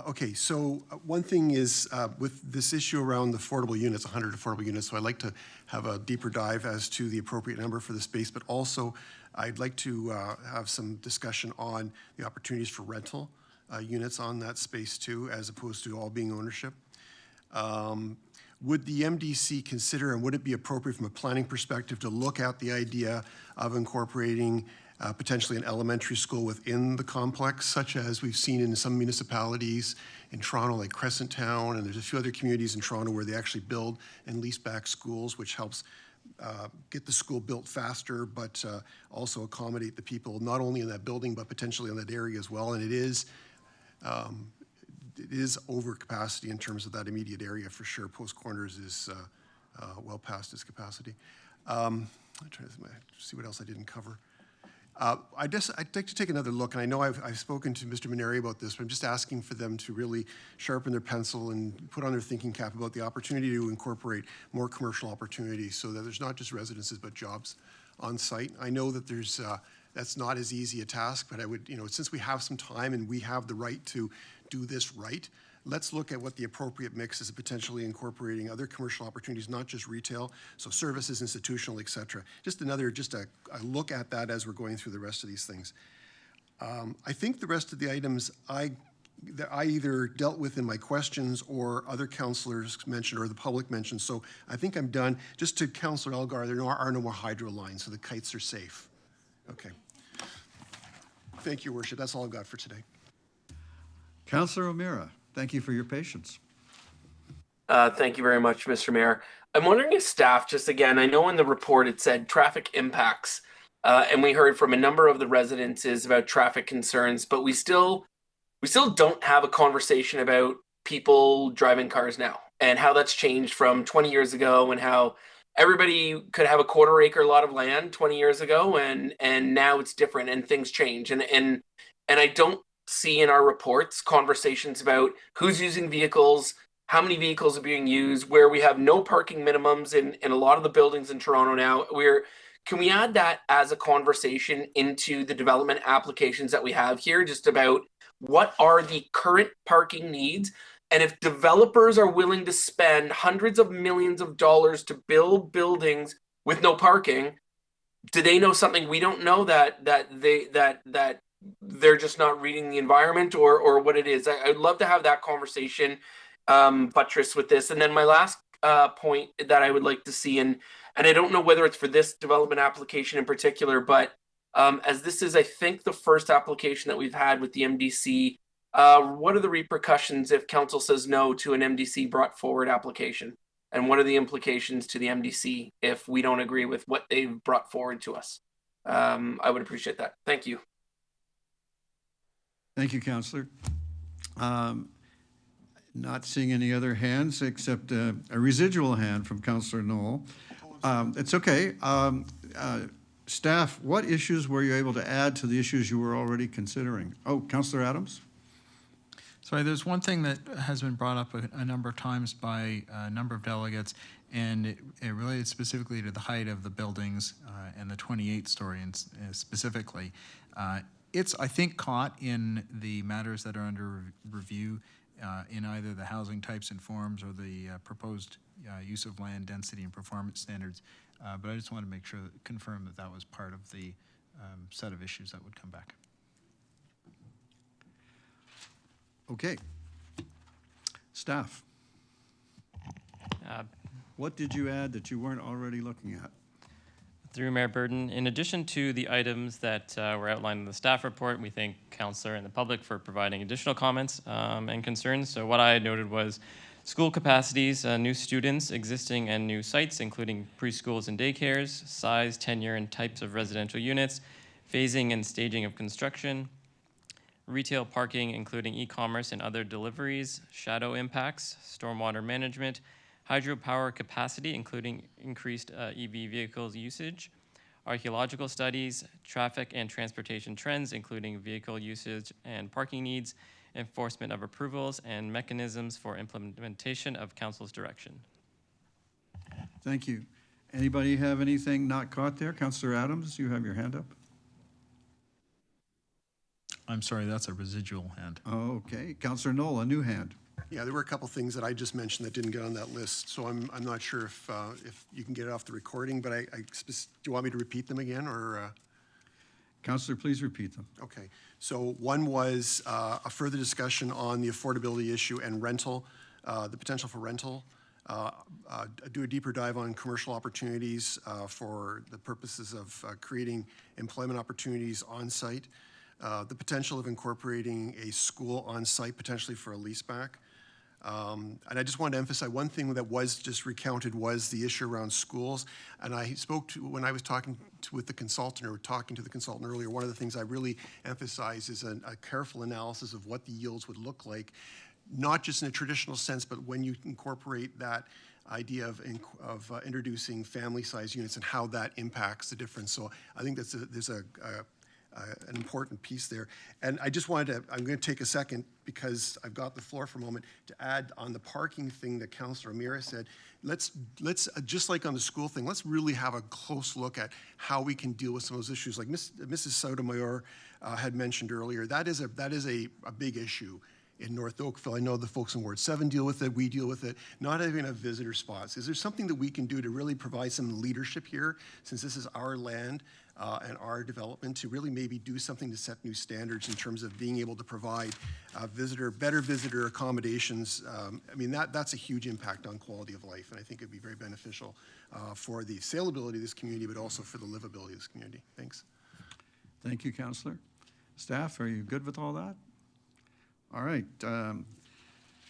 Okay, so one thing is with this issue around the affordable units, 100 affordable units, so I'd like to have a deeper dive as to the appropriate number for the space, but also I'd like to have some discussion on the opportunities for rental units on that space too, as opposed to all being ownership. Would the MDC consider, and would it be appropriate from a planning perspective, to look at the idea of incorporating potentially an elementary school within the complex, such as we've seen in some municipalities in Toronto, like Crescent Town, and there's a few other communities in Toronto where they actually build and lease back schools, which helps get the school built faster, but also accommodate the people, not only in that building, but potentially in that area as well. And it is over capacity in terms of that immediate area for sure. Post Corners is well past its capacity. I'm trying to see what else I didn't cover. I'd like to take another look, and I know I've spoken to Mr. Maneri about this, but I'm just asking for them to really sharpen their pencil and put on their thinking cap about the opportunity to incorporate more commercial opportunities so that there's not just residences but jobs on site. I know that there's that's not as easy a task, but I would, since we have some time and we have the right to do this right, let's look at what the appropriate mix is of potentially incorporating other commercial opportunities, not just retail, so services, institutional, et cetera. Just a look at that as we're going through the rest of these things. I think the rest of the items that I either dealt with in my questions or other councillors mentioned or the public mentioned, so I think I'm done. Just to Councillor Elgar, there are no more hydro lines, so the kites are safe. Okay. Thank you, Worship. That's all I've got for today. Councillor O'Meara, thank you for your patience. Thank you very much, Mr. Mayor. I'm wondering if staff, just again, I know in the report it said traffic impacts, and we heard from a number of the residences about traffic concerns, but we still don't have a conversation about people driving cars now and how that's changed from 20 years ago and how everybody could have a quarter-acre lot of land 20 years ago, and now it's different and things change. And I don't see in our reports conversations about who's using vehicles, how many vehicles are being used, where we have no parking minimums in a lot of the buildings in Toronto now. Can we add that as a conversation into the development applications that we have here, just about what are the current parking needs? And if developers are willing to spend hundreds of millions of dollars to build buildings with no parking, do they know something we don't know, that they're just not reading the environment, or what it is? I'd love to have that conversation buttress with this. And then my last point that I would like to see, and I don't know whether it's for this development application in particular, but as this is, I think, the first application that we've had with the MDC, what are the repercussions if council says no to an MDC brought forward application? And what are the implications to the MDC if we don't agree with what they've brought forward to us? I would appreciate that. Thank you. Thank you, Councillor. Not seeing any other hands except a residual hand from Councillor Knoll. It's okay. Staff, what issues were you able to add to the issues you were already considering? Oh, Councillor Adams? Sorry, there's one thing that has been brought up a number of times by a number of delegates, and it related specifically to the height of the buildings and the 28-story specifically. It's, I think, caught in the matters that are under review in either the housing types and forms or the proposed use of land density and performance standards. But I just want to make sure, confirm that that was part of the set of issues that would come back. Okay. Staff. What did you add that you weren't already looking at? Through Mayor Burton, in addition to the items that were outlined in the staff report, we thank Councillor and the public for providing additional comments and concerns. So what I had noted was school capacities, new students, existing and new sites, including preschools and daycares, size, tenure, and types of residential units, phasing and staging of construction, retail parking, including e-commerce and other deliveries, shadow impacts, stormwater management, hydropower capacity, including increased EV vehicles usage, archaeological studies, traffic and transportation trends, including vehicle usage and parking needs, enforcement of approvals, and mechanisms for implementation of council's direction. Thank you. Anybody have anything not caught there? Councillor Adams, you have your hand up. I'm sorry, that's a residual hand. Oh, okay. Councillor Knoll, a new hand. Yeah, there were a couple things that I just mentioned that didn't get on that list, so I'm not sure if you can get it off the recording, but do you want me to repeat them again, or? Councillor, please repeat them. Okay, so one was a further discussion on the affordability issue and rental, the potential for rental. Do a deeper dive on commercial opportunities for the purposes of creating employment opportunities on site. The potential of incorporating a school on site, potentially for a leaseback. And I just wanted to emphasize one thing that was just recounted was the issue around schools. And I spoke to, when I was talking with the consultant, or talking to the consultant earlier, one of the things I really emphasize is a careful analysis of what the yields would look like, not just in a traditional sense, but when you incorporate that idea of introducing family-size units and how that impacts the difference. So I think that's there's an important piece there. And I just wanted to, I'm going to take a second, because I've got the floor for a moment, to add on the parking thing that Councillor Amira said. Let's just like on the school thing, let's really have a close look at how we can deal with some of those issues. Like Mrs. Sotomayor had mentioned earlier, that is a big issue in North Oakville. I know the folks in Ward 7 deal with it, we deal with it, not having enough visitor spots. Is there something that we can do to really provide some leadership here, since this is our land and our development, to really maybe do something to set new standards in terms of being able to provide better visitor accommodations? I mean, that's a huge impact on quality of life, and I think it'd be very beneficial for the saleability of this community, but also for the livability of this community. Thanks. Thank you, Councillor. Staff, are you good with all that? All right.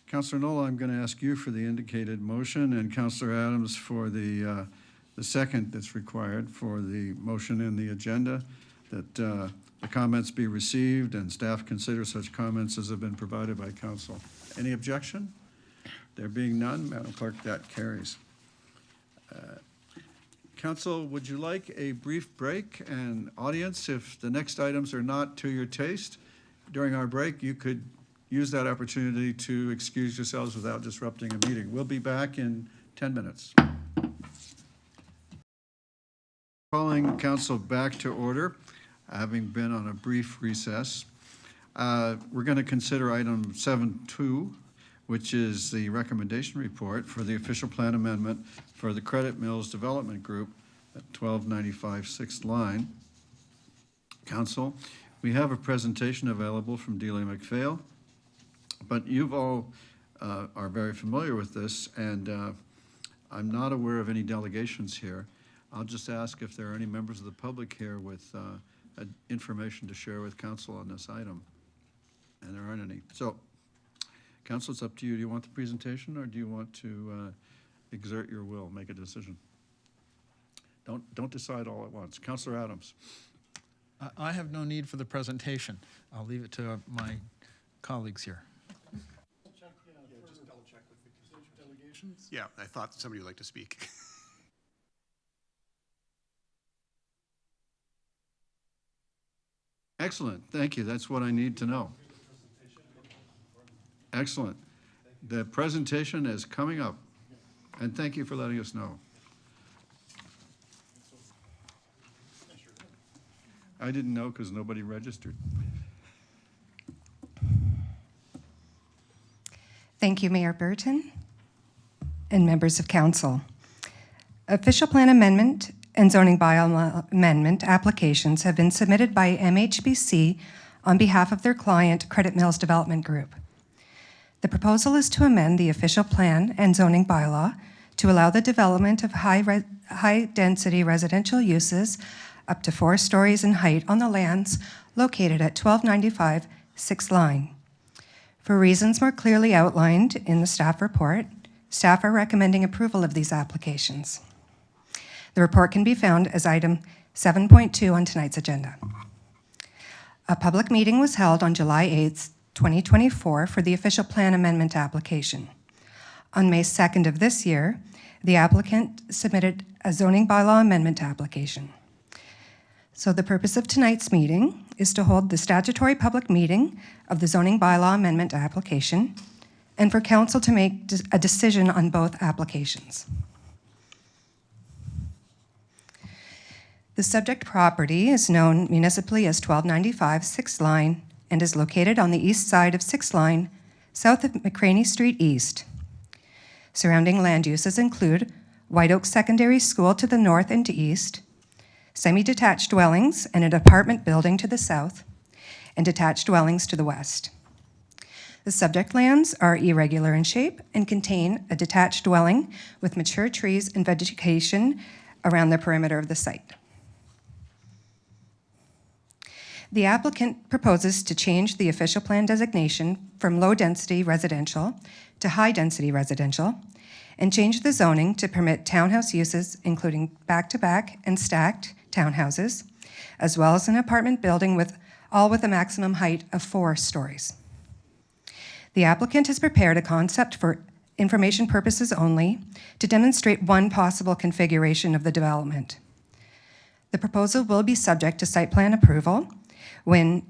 Councillor Knoll, I'm going to ask you for the indicated motion, and Councillor Adams for the second that's required for the motion in the agenda, that the comments be received and staff consider such comments as have been provided by council. Any objection? There being none, Madam Clerk, that carries. Council, would you like a brief break? And audience, if the next items are not to your taste, during our break, you could use that opportunity to excuse yourselves without disrupting a meeting. We'll be back in 10 minutes. Calling council back to order, having been on a brief recess. We're going to consider item 7.2, which is the recommendation report for the official plan amendment for the Credit Mills Development Group at 1295 6th line. Council, we have a presentation available from Delia McPhail, but you've all are very familiar with this, and I'm not aware of any delegations here. I'll just ask if there are any members of the public here with information to share with council on this item, and there aren't any. So, council, it's up to you. Do you want the presentation, or do you want to exert your will, make a decision? Don't decide all at once. Councillor Adams. I have no need for the presentation. I'll leave it to my colleagues here. Yeah, I thought somebody would like to speak. Excellent, thank you. That's what I need to know. Excellent. The presentation is coming up, and thank you for letting us know. I didn't know because nobody registered. Thank you, Mayor Burton and members of council. Official plan amendment and zoning bylaw amendment applications have been submitted by MHBC on behalf of their client, Credit Mills Development Group. The proposal is to amend the official plan and zoning bylaw to allow the development of high-density residential uses up to 4 stories in height on the lands located at 1295 6th line. For reasons more clearly outlined in the staff report, staff are recommending approval of these applications. The report can be found as item 7.2 on tonight's agenda. A public meeting was held on July 8th, 2024 for the official plan amendment application. On May 2nd of this year, the applicant submitted a zoning bylaw amendment application. So the purpose of tonight's meeting is to hold the statutory public meeting of the zoning bylaw amendment application and for council to make a decision on both applications. The subject property is known municipally as 1295 6th line and is located on the east side of 6th line, south of McCraney Street East. Surrounding land uses include White Oak Secondary School to the north and east, semi-detached dwellings and an apartment building to the south, and detached dwellings to the west. The subject lands are irregular in shape and contain a detached dwelling with mature trees and vegetation around the perimeter of the site. The applicant proposes to change the official plan designation from low-density residential to high-density residential and change the zoning to permit townhouse uses, including back-to-back and stacked townhouses, as well as an apartment building with a maximum height of 4 stories. The applicant has prepared a concept for information purposes only to demonstrate one possible configuration of the development. The proposal will be subject to site plan approval when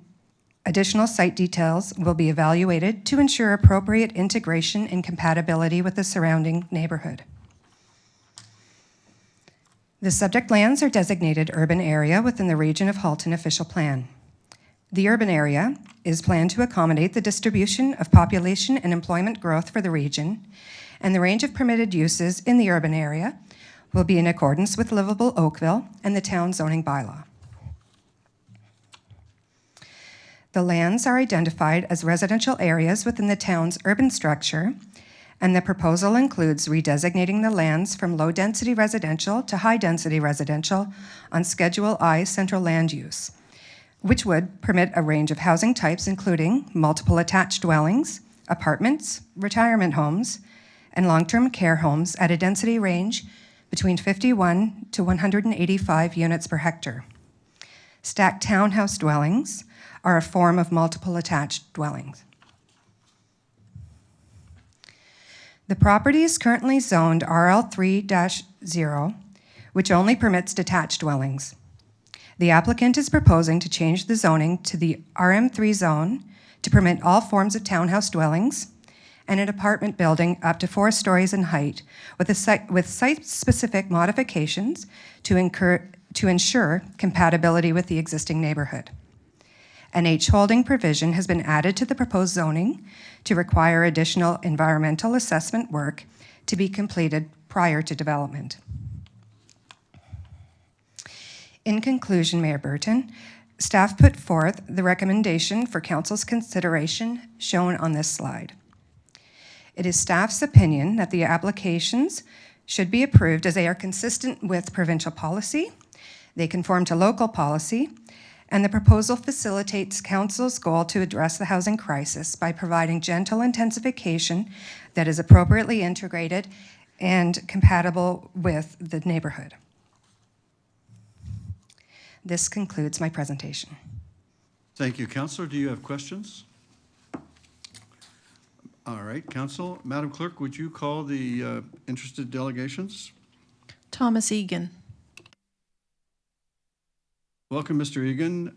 additional site details will be evaluated to ensure appropriate integration and compatibility with the surrounding neighborhood. The subject lands are designated urban area within the Region of Halton official plan. The urban area is planned to accommodate the distribution of population and employment growth for the region, and the range of permitted uses in the urban area will be in accordance with livable Oakville and the town zoning bylaw. The lands are identified as residential areas within the town's urban structure, and the proposal includes redesignating the lands from low-density residential to high-density residential on Schedule I central land use, which would permit a range of housing types including multiple attached dwellings, apartments, retirement homes, and long-term care homes at a density range between 51 to 185 units per hectare. Stacked townhouse dwellings are a form of multiple attached dwellings. The property is currently zoned RL3-0, which only permits detached dwellings. The applicant is proposing to change the zoning to the RM3 zone to permit all forms of townhouse dwellings and an apartment building up to 4 stories in height with site-specific modifications to ensure compatibility with the existing neighborhood. An H holding provision has been added to the proposed zoning to require additional environmental assessment work to be completed prior to development. In conclusion, Mayor Burton, staff put forth the recommendation for council's consideration shown on this slide. It is staff's opinion that the applications should be approved as they are consistent with provincial policy, they conform to local policy, and the proposal facilitates council's goal to address the housing crisis by providing gentle intensification that is appropriately integrated and compatible with the neighborhood. This concludes my presentation. Thank you, Councillor. Do you have questions? All right, Council. Madam Clerk, would you call the interested delegations? Thomas Egan. Welcome, Mr. Egan.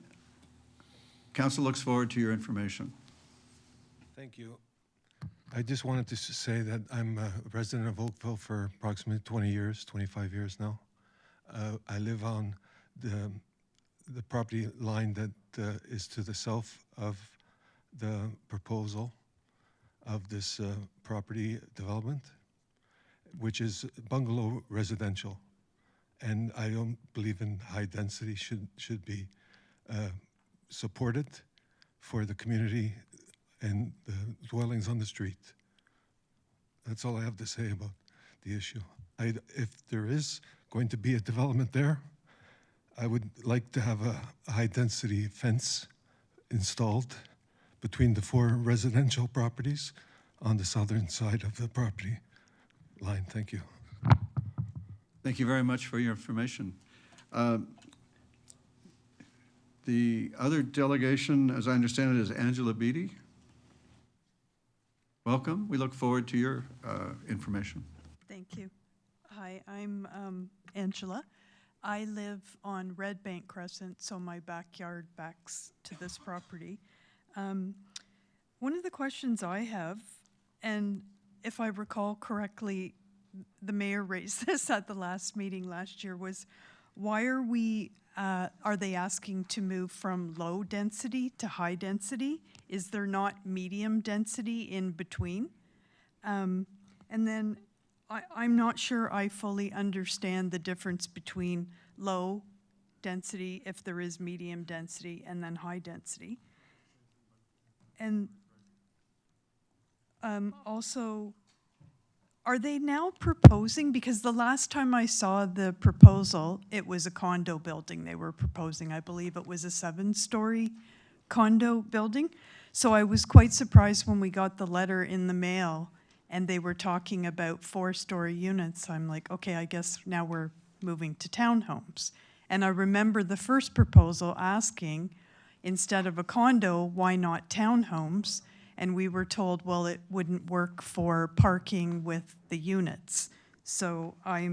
Council looks forward to your information. Thank you. I just wanted to say that I'm a resident of Oakville for approximately 20 years, 25 years now. I live on the property line that is to the south of the proposal of this property development, which is bungalow residential. And I don't believe in high density should be supported for the community and the dwellings on the street. That's all I have to say about the issue. If there is going to be a development there, I would like to have a high density fence installed between the 4 residential properties on the southern side of the property line. Thank you. Thank you very much for your information. The other delegation, as I understand it, is Angela Beatty. Welcome. We look forward to your information. Thank you. Hi, I'm Angela. I live on Red Bank Crescent, so my backyard backs to this property. One of the questions I have, and if I recall correctly, the mayor raised this at the last meeting last year, was why are they asking to move from low density to high density? Is there not medium density in between? And then I'm not sure I fully understand the difference between low density, if there is medium density, and then high density. And also, Are they now proposing, because the last time I saw the proposal, it was a condo building they were proposing. I believe it was a 7-story condo building. So I was quite surprised when we got the letter in the mail and they were talking about 4-story units. I'm like, okay, I guess now we're moving to townhomes. And I remember the first proposal asking, instead of a condo, why not townhomes? And we were told, well, it wouldn't work for parking with the units. So I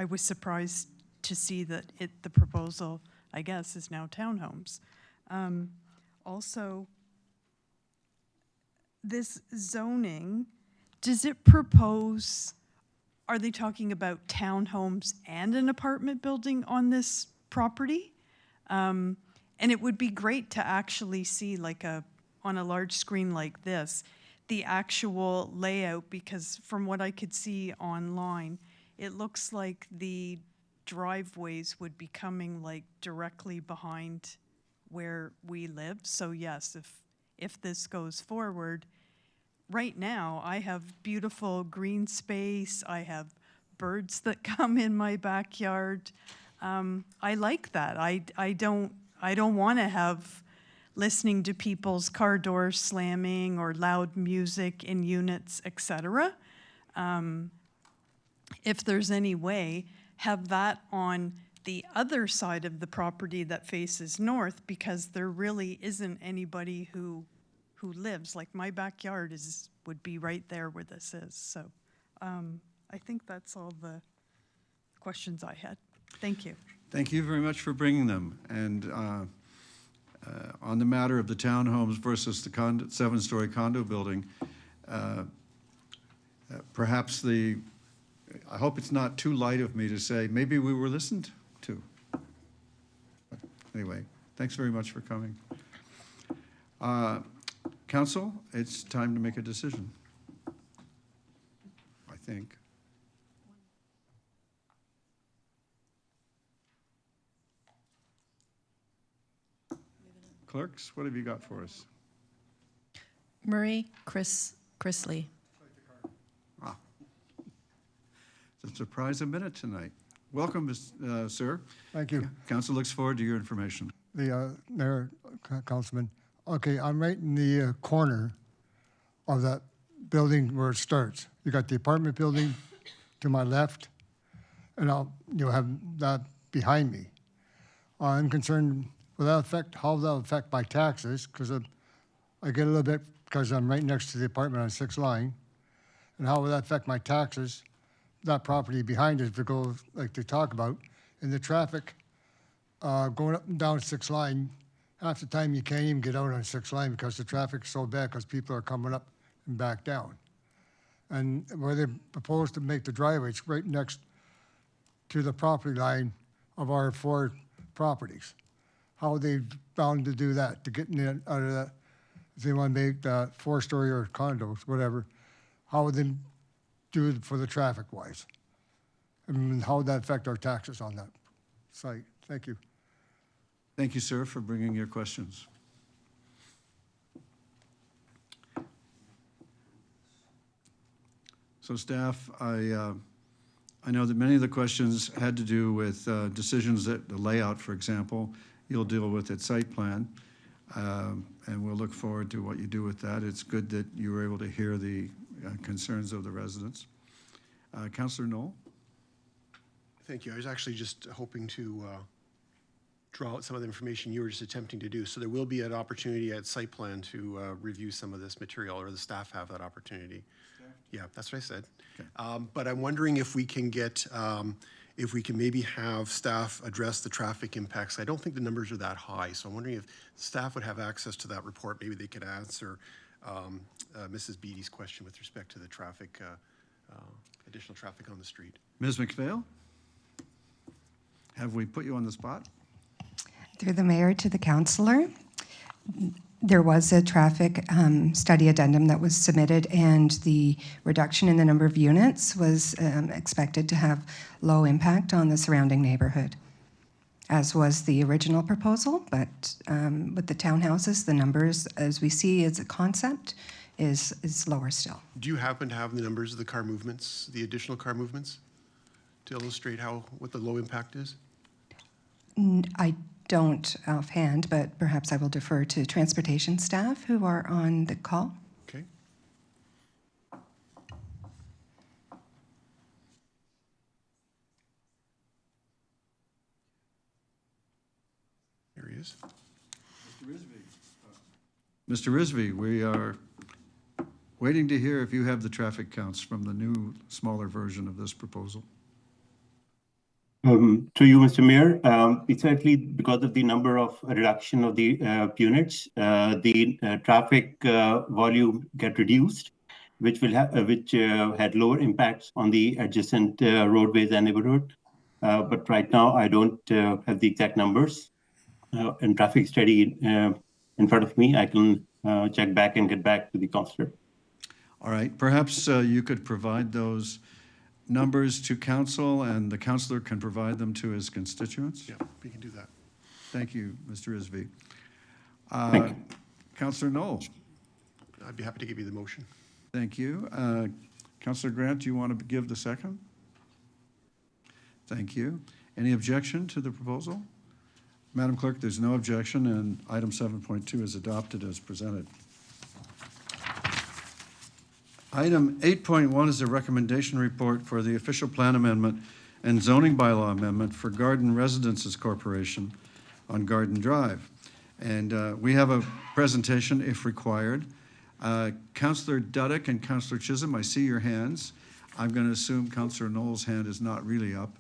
was surprised to see that the proposal, I guess, is now townhomes. Also, this zoning, does it propose, are they talking about townhomes and an apartment building on this property? And it would be great to actually see, like, on a large screen like this, the actual layout, because from what I could see online, it looks like the driveways would be coming like directly behind where we live. So yes, if this goes forward, right now I have beautiful green space, I have birds that come in my backyard. I like that. I don't want to have listening to people's car doors slamming or loud music in units, etc. If there's any way, have that on the other side of the property that faces north, because there really isn't anybody who lives. Like, my backyard would be right there where this is. So I think that's all the questions I had. Thank you. Thank you very much for bringing them. And on the matter of the townhomes versus the 7-story condo building, perhaps I hope it's not too light of me to say maybe we were listened to. Anyway, thanks very much for coming. Council, it's time to make a decision, I think. Clerks, what have you got for us? Marie Chrisley. Ah, it's a surprise a minute tonight. Welcome, sir. Thank you. Council looks forward to your information. The Mayor, Councilman. Okay, I'm right in the corner of that building where it starts. You got the apartment building to my left, and you'll have that behind me. I'm concerned with that effect, how that'll affect my taxes, because I get a little bit because I'm right next to the apartment on 6th Line, and how will that affect my taxes? That property behind it, if it goes like they talk about, and the traffic going up and down 6th Line, half the time you can't even get out on 6th Line because the traffic's so bad because people are coming up and back down. And where they propose to make the driveways right next to the property line of our 4 properties. How they bound to do that, to get in and out of that, if they want to make that 4-story or condos, whatever, how would they do it for the traffic-wise? And how would that affect our taxes on that site? Thank you. Thank you, sir, for bringing your questions. So staff, I know that many of the questions had to do with decisions that the layout, for example, you'll deal with at site plan, and we'll look forward to what you do with that. It's good that you were able to hear the concerns of the residents. Councillor Knoll? Thank you. I was actually just hoping to draw out some of the information you were just attempting to do. So there will be an opportunity at site plan to review some of this material, or the staff have that opportunity. Yeah, that's what I said. Okay. But I'm wondering if we can get, if we can maybe have staff address the traffic impacts. I don't think the numbers are that high, so I'm wondering if staff would have access to that report. Maybe they could answer Mrs. Beatty's question with respect to the traffic, additional traffic on the street. Ms. McPhail? Have we put you on the spot? Through the mayor to the councillor, there was a traffic study addendum that was submitted, and the reduction in the number of units was expected to have low impact on the surrounding neighborhood, as was the original proposal. But with the townhouses, the numbers, as we see as a concept, is lower still. Do you happen to have the numbers of the car movements, the additional car movements, to illustrate what the low impact is? I don't offhand, but perhaps I will defer to transportation staff who are on the call. Okay. There he is. Mr. Risby, we are waiting to hear if you have the traffic counts from the new, smaller version of this proposal. To you, Mr. Mayor, essentially because of the number of reduction of the units, the traffic volume get reduced, which will have had lower impacts on the adjacent roadways and neighborhood. But right now, I don't have the exact numbers. And traffic study in front of me, I can check back and get back to the councillor. All right, perhaps you could provide those numbers to council and the councillor can provide them to his constituents? Yeah, we can do that. Thank you, Mr. Risby. Councillor Knoll. I'd be happy to give you the motion. Thank you. Councillor Grant, do you want to give the second? Thank you. Any objection to the proposal? Madam Clerk, there's no objection and item 7.2 is adopted as presented. Item 8.1 is a recommendation report for the official plan amendment and zoning bylaw amendment for Garden Residences Corporation on Garden Drive. And we have a presentation if required. Councillor Duddick and Councillor Chisholm, I see your hands. I'm going to assume Councillor Knoll's hand is not really up.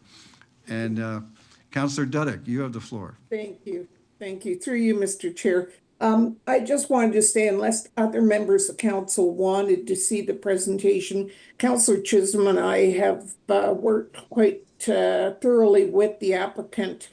And Councillor Duddick, you have the floor. Thank you. Thank you. Through you, Mr. Chair. I just wanted to say, unless other members of council wanted to see the presentation, Councillor Chisholm and I have worked quite thoroughly with the applicant.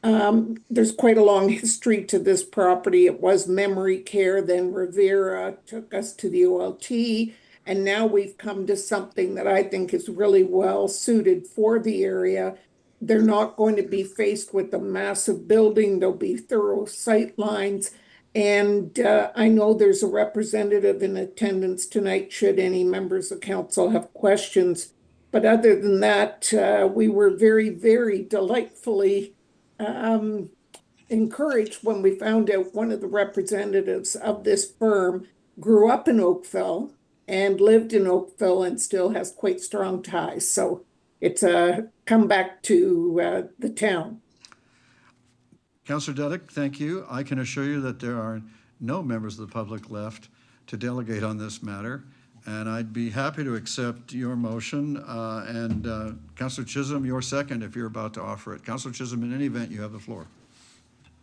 There's quite a long history to this property. It was memory care, then Rivera took us to the OLT, and now we've come to something that I think is really well suited for the area. They're not going to be faced with a massive building. There'll be thorough sight lines. And I know there's a representative in attendance tonight should any members of council have questions. But other than that, we were very, very delightfully encouraged when we found out one of the representatives of this firm grew up in Oakville and lived in Oakville and still has quite strong ties. So it's a comeback to the town. Councillor Duddick, thank you. I can assure you that there are no members of the public left to delegate on this matter, and I'd be happy to accept your motion. Councillor Chisholm, your second if you're about to offer it. Councillor Chisholm, in any event, you have the floor.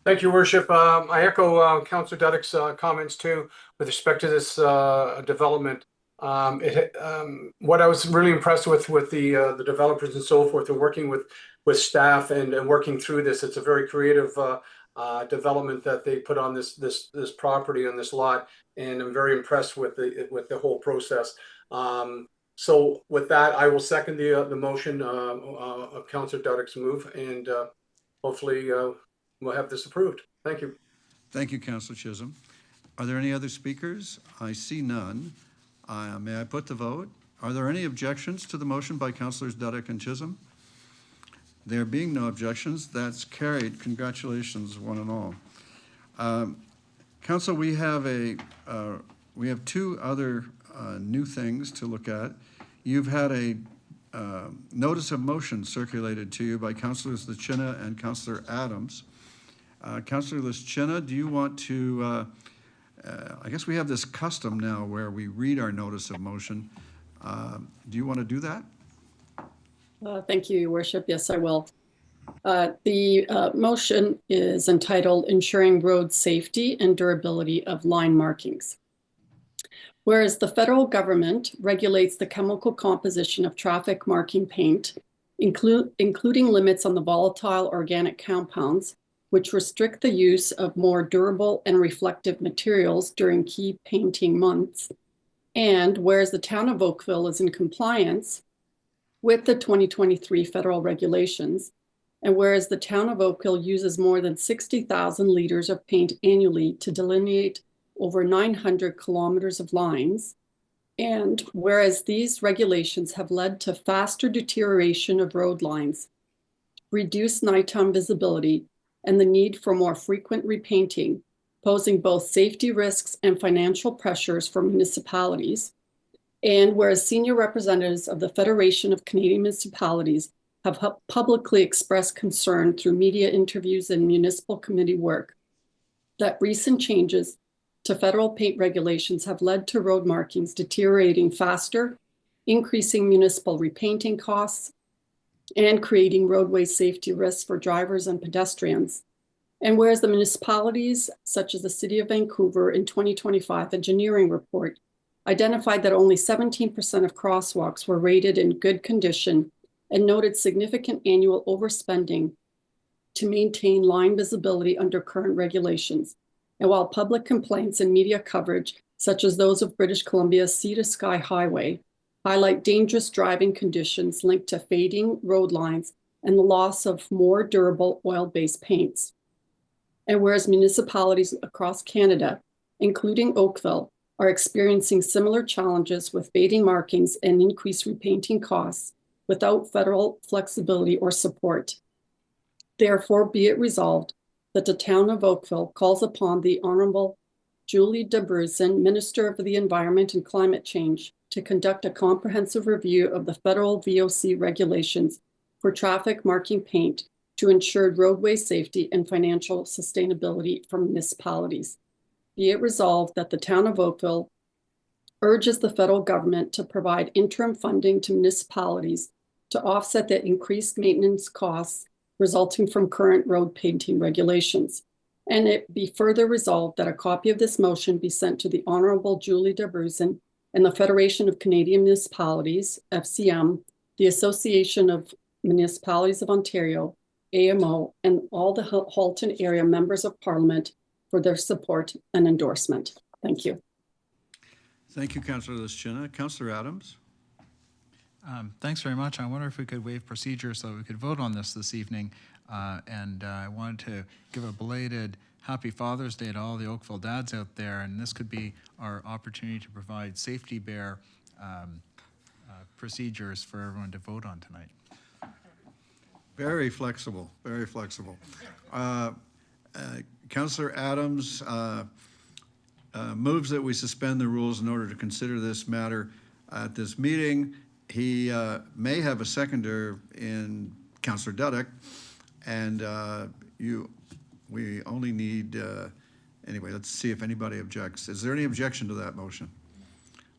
Thank you, Worship. I echo Councillor Duddick's comments too with respect to this development. What I was really impressed with the developers and so forth, and working with staff and working through this. It's a very creative development that they put on this property on this lot, and I'm very impressed with the whole process. So with that, I will second the motion of Councillor Duddick's move, and hopefully we'll have this approved. Thank you. Thank you, Councillor Chisholm. Are there any other speakers? I see none. May I put the vote? Are there any objections to the motion by Councillors Duddick and Chisholm? There being no objections, that's carried. Congratulations, one and all. Council, we have two other new things to look at. You've had a notice of motion circulated to you by Councillors Lachina and Councillor Adams. Councillor Lachina, do you want to, I guess we have this custom now where we read our notice of motion. Do you want to do that? Thank you, Your Worship. Yes, I will. The motion is entitled Ensuring Road Safety and Durability of Line Markings. Whereas the federal government regulates the chemical composition of traffic marking paint, including limits on the volatile organic compounds, which restrict the use of more durable and reflective materials during key painting months. And whereas the town of Oakville is in compliance with the 2023 federal regulations, and whereas the town of Oakville uses more than 60,000 liters of paint annually to delineate over 900 kilometers of lines. And whereas these regulations have led to faster deterioration of road lines, reduced nighttime visibility, and the need for more frequent repainting, posing both safety risks and financial pressures for municipalities. And whereas senior representatives of the Federation of Canadian Municipalities have publicly expressed concern through media interviews and municipal committee work that recent changes to federal paint regulations have led to road markings deteriorating faster, increasing municipal repainting costs, and creating roadway safety risks for drivers and pedestrians. And whereas the municipalities, such as the City of Vancouver in 2025 engineering report, identified that only 17% of crosswalks were rated in good condition and noted significant annual overspending to maintain line visibility under current regulations. And while public complaints and media coverage, such as those of British Columbia's Sea to Sky Highway, highlight dangerous driving conditions linked to fading road lines and the loss of more durable oil-based paints. And whereas municipalities across Canada, including Oakville, are experiencing similar challenges with fading markings and increased repainting costs without federal flexibility or support. Therefore, be it resolved that the town of Oakville calls upon the Honorable Julie DeBruzen, Minister of the Environment and Climate Change, to conduct a comprehensive review of the federal VOC regulations for traffic marking paint to ensure roadway safety and financial sustainability for municipalities. Be it resolved that the town of Oakville urges the federal government to provide interim funding to municipalities to offset the increased maintenance costs resulting from current road painting regulations. And it be further resolved that a copy of this motion be sent to the Honorable Julie DeBruzen and the Federation of Canadian Municipalities, FCM, the Association of Municipalities of Ontario, AMO, and all the Halton area members of Parliament for their support and endorsement. Thank you. Thank you, Councillor Lischina. Councillor Adams? Thanks very much. I wonder if we could waive procedure so we could vote on this evening. I wanted to give a belated Happy Father's Day to all the Oakville dads out there, and this could be our opportunity to provide safety bear procedures for everyone to vote on tonight. Very flexible, very flexible. Councillor Adams moves that we suspend the rules in order to consider this matter at this meeting. He may have a seconder in Councillor Dudek, and we only need, anyway, let's see if anybody objects. Is there any objection to that motion?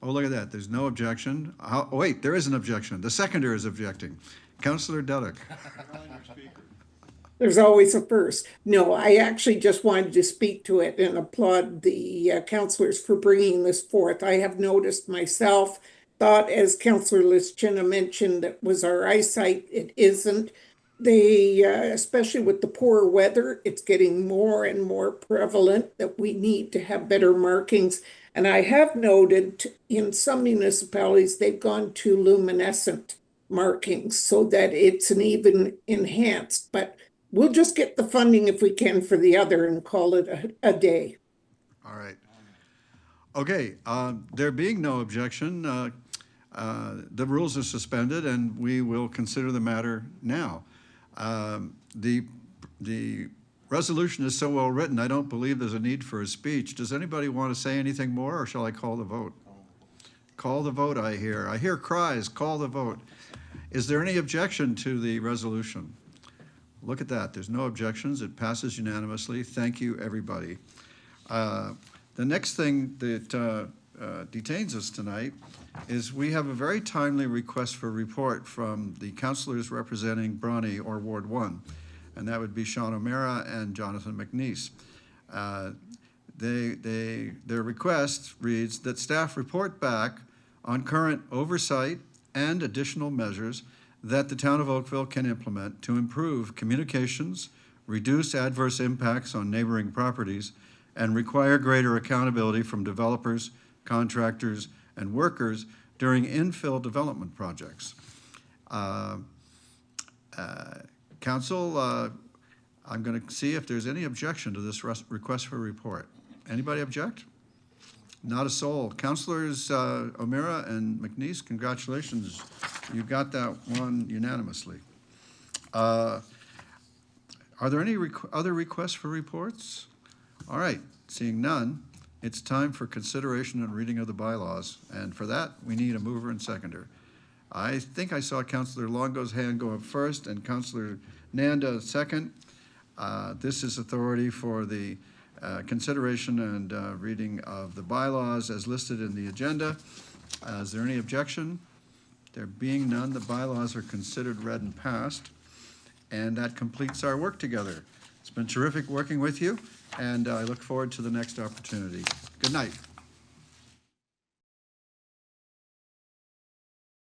Oh, look at that, there's no objection. Oh, wait, there is an objection. The seconder is objecting. Councillor Dudek. There's always a first. No, I actually just wanted to speak to it and applaud the councillors for bringing this forth. I have noticed myself, thought as Councillor Lischina mentioned, that was our eyesight. It isn't. They, especially with the poor weather, it's getting more and more prevalent that we need to have better markings. And I have noted in some municipalities, they've gone to luminescent markings so that it's an even enhanced, but we'll just get the funding if we can for the other and call it a day. All right. Okay, there being no objection, the rules are suspended and we will consider the matter now. The resolution is so well written, I don't believe there's a need for a speech. Does anybody want to say anything more, or shall I call the vote? Call the vote, I hear. I hear cries, call the vote. Is there any objection to the resolution? Look at that, there's no objections. It passes unanimously. Thank you, everybody. The next thing that detains us tonight is we have a very timely request for report from the councillors representing Bronte or Ward 1, and that would be Sean O'Mara and Jonathan McNeese. Their request reads that staff report back on current oversight and additional measures that the town of Oakville can implement to improve communications, reduce adverse impacts on neighboring properties, and require greater accountability from developers, contractors, and workers during infill development projects. Council, I'm going to see if there's any objection to this request for report. Anybody object? Not a soul. Councilors O'Meara and McNeese, congratulations. You got that one unanimously. Are there any other requests for reports? All right, seeing none, it's time for consideration and reading of the bylaws. And for that, we need a mover and seconder. I think I saw Councilor Longo's hand go up first and Councilor Nanda second. This is authority for the consideration and reading of the bylaws as listed in the agenda. Is there any objection? There being none, the bylaws are considered read and passed. And that completes our work together. It's been terrific working with you, and I look forward to the next opportunity. Good night.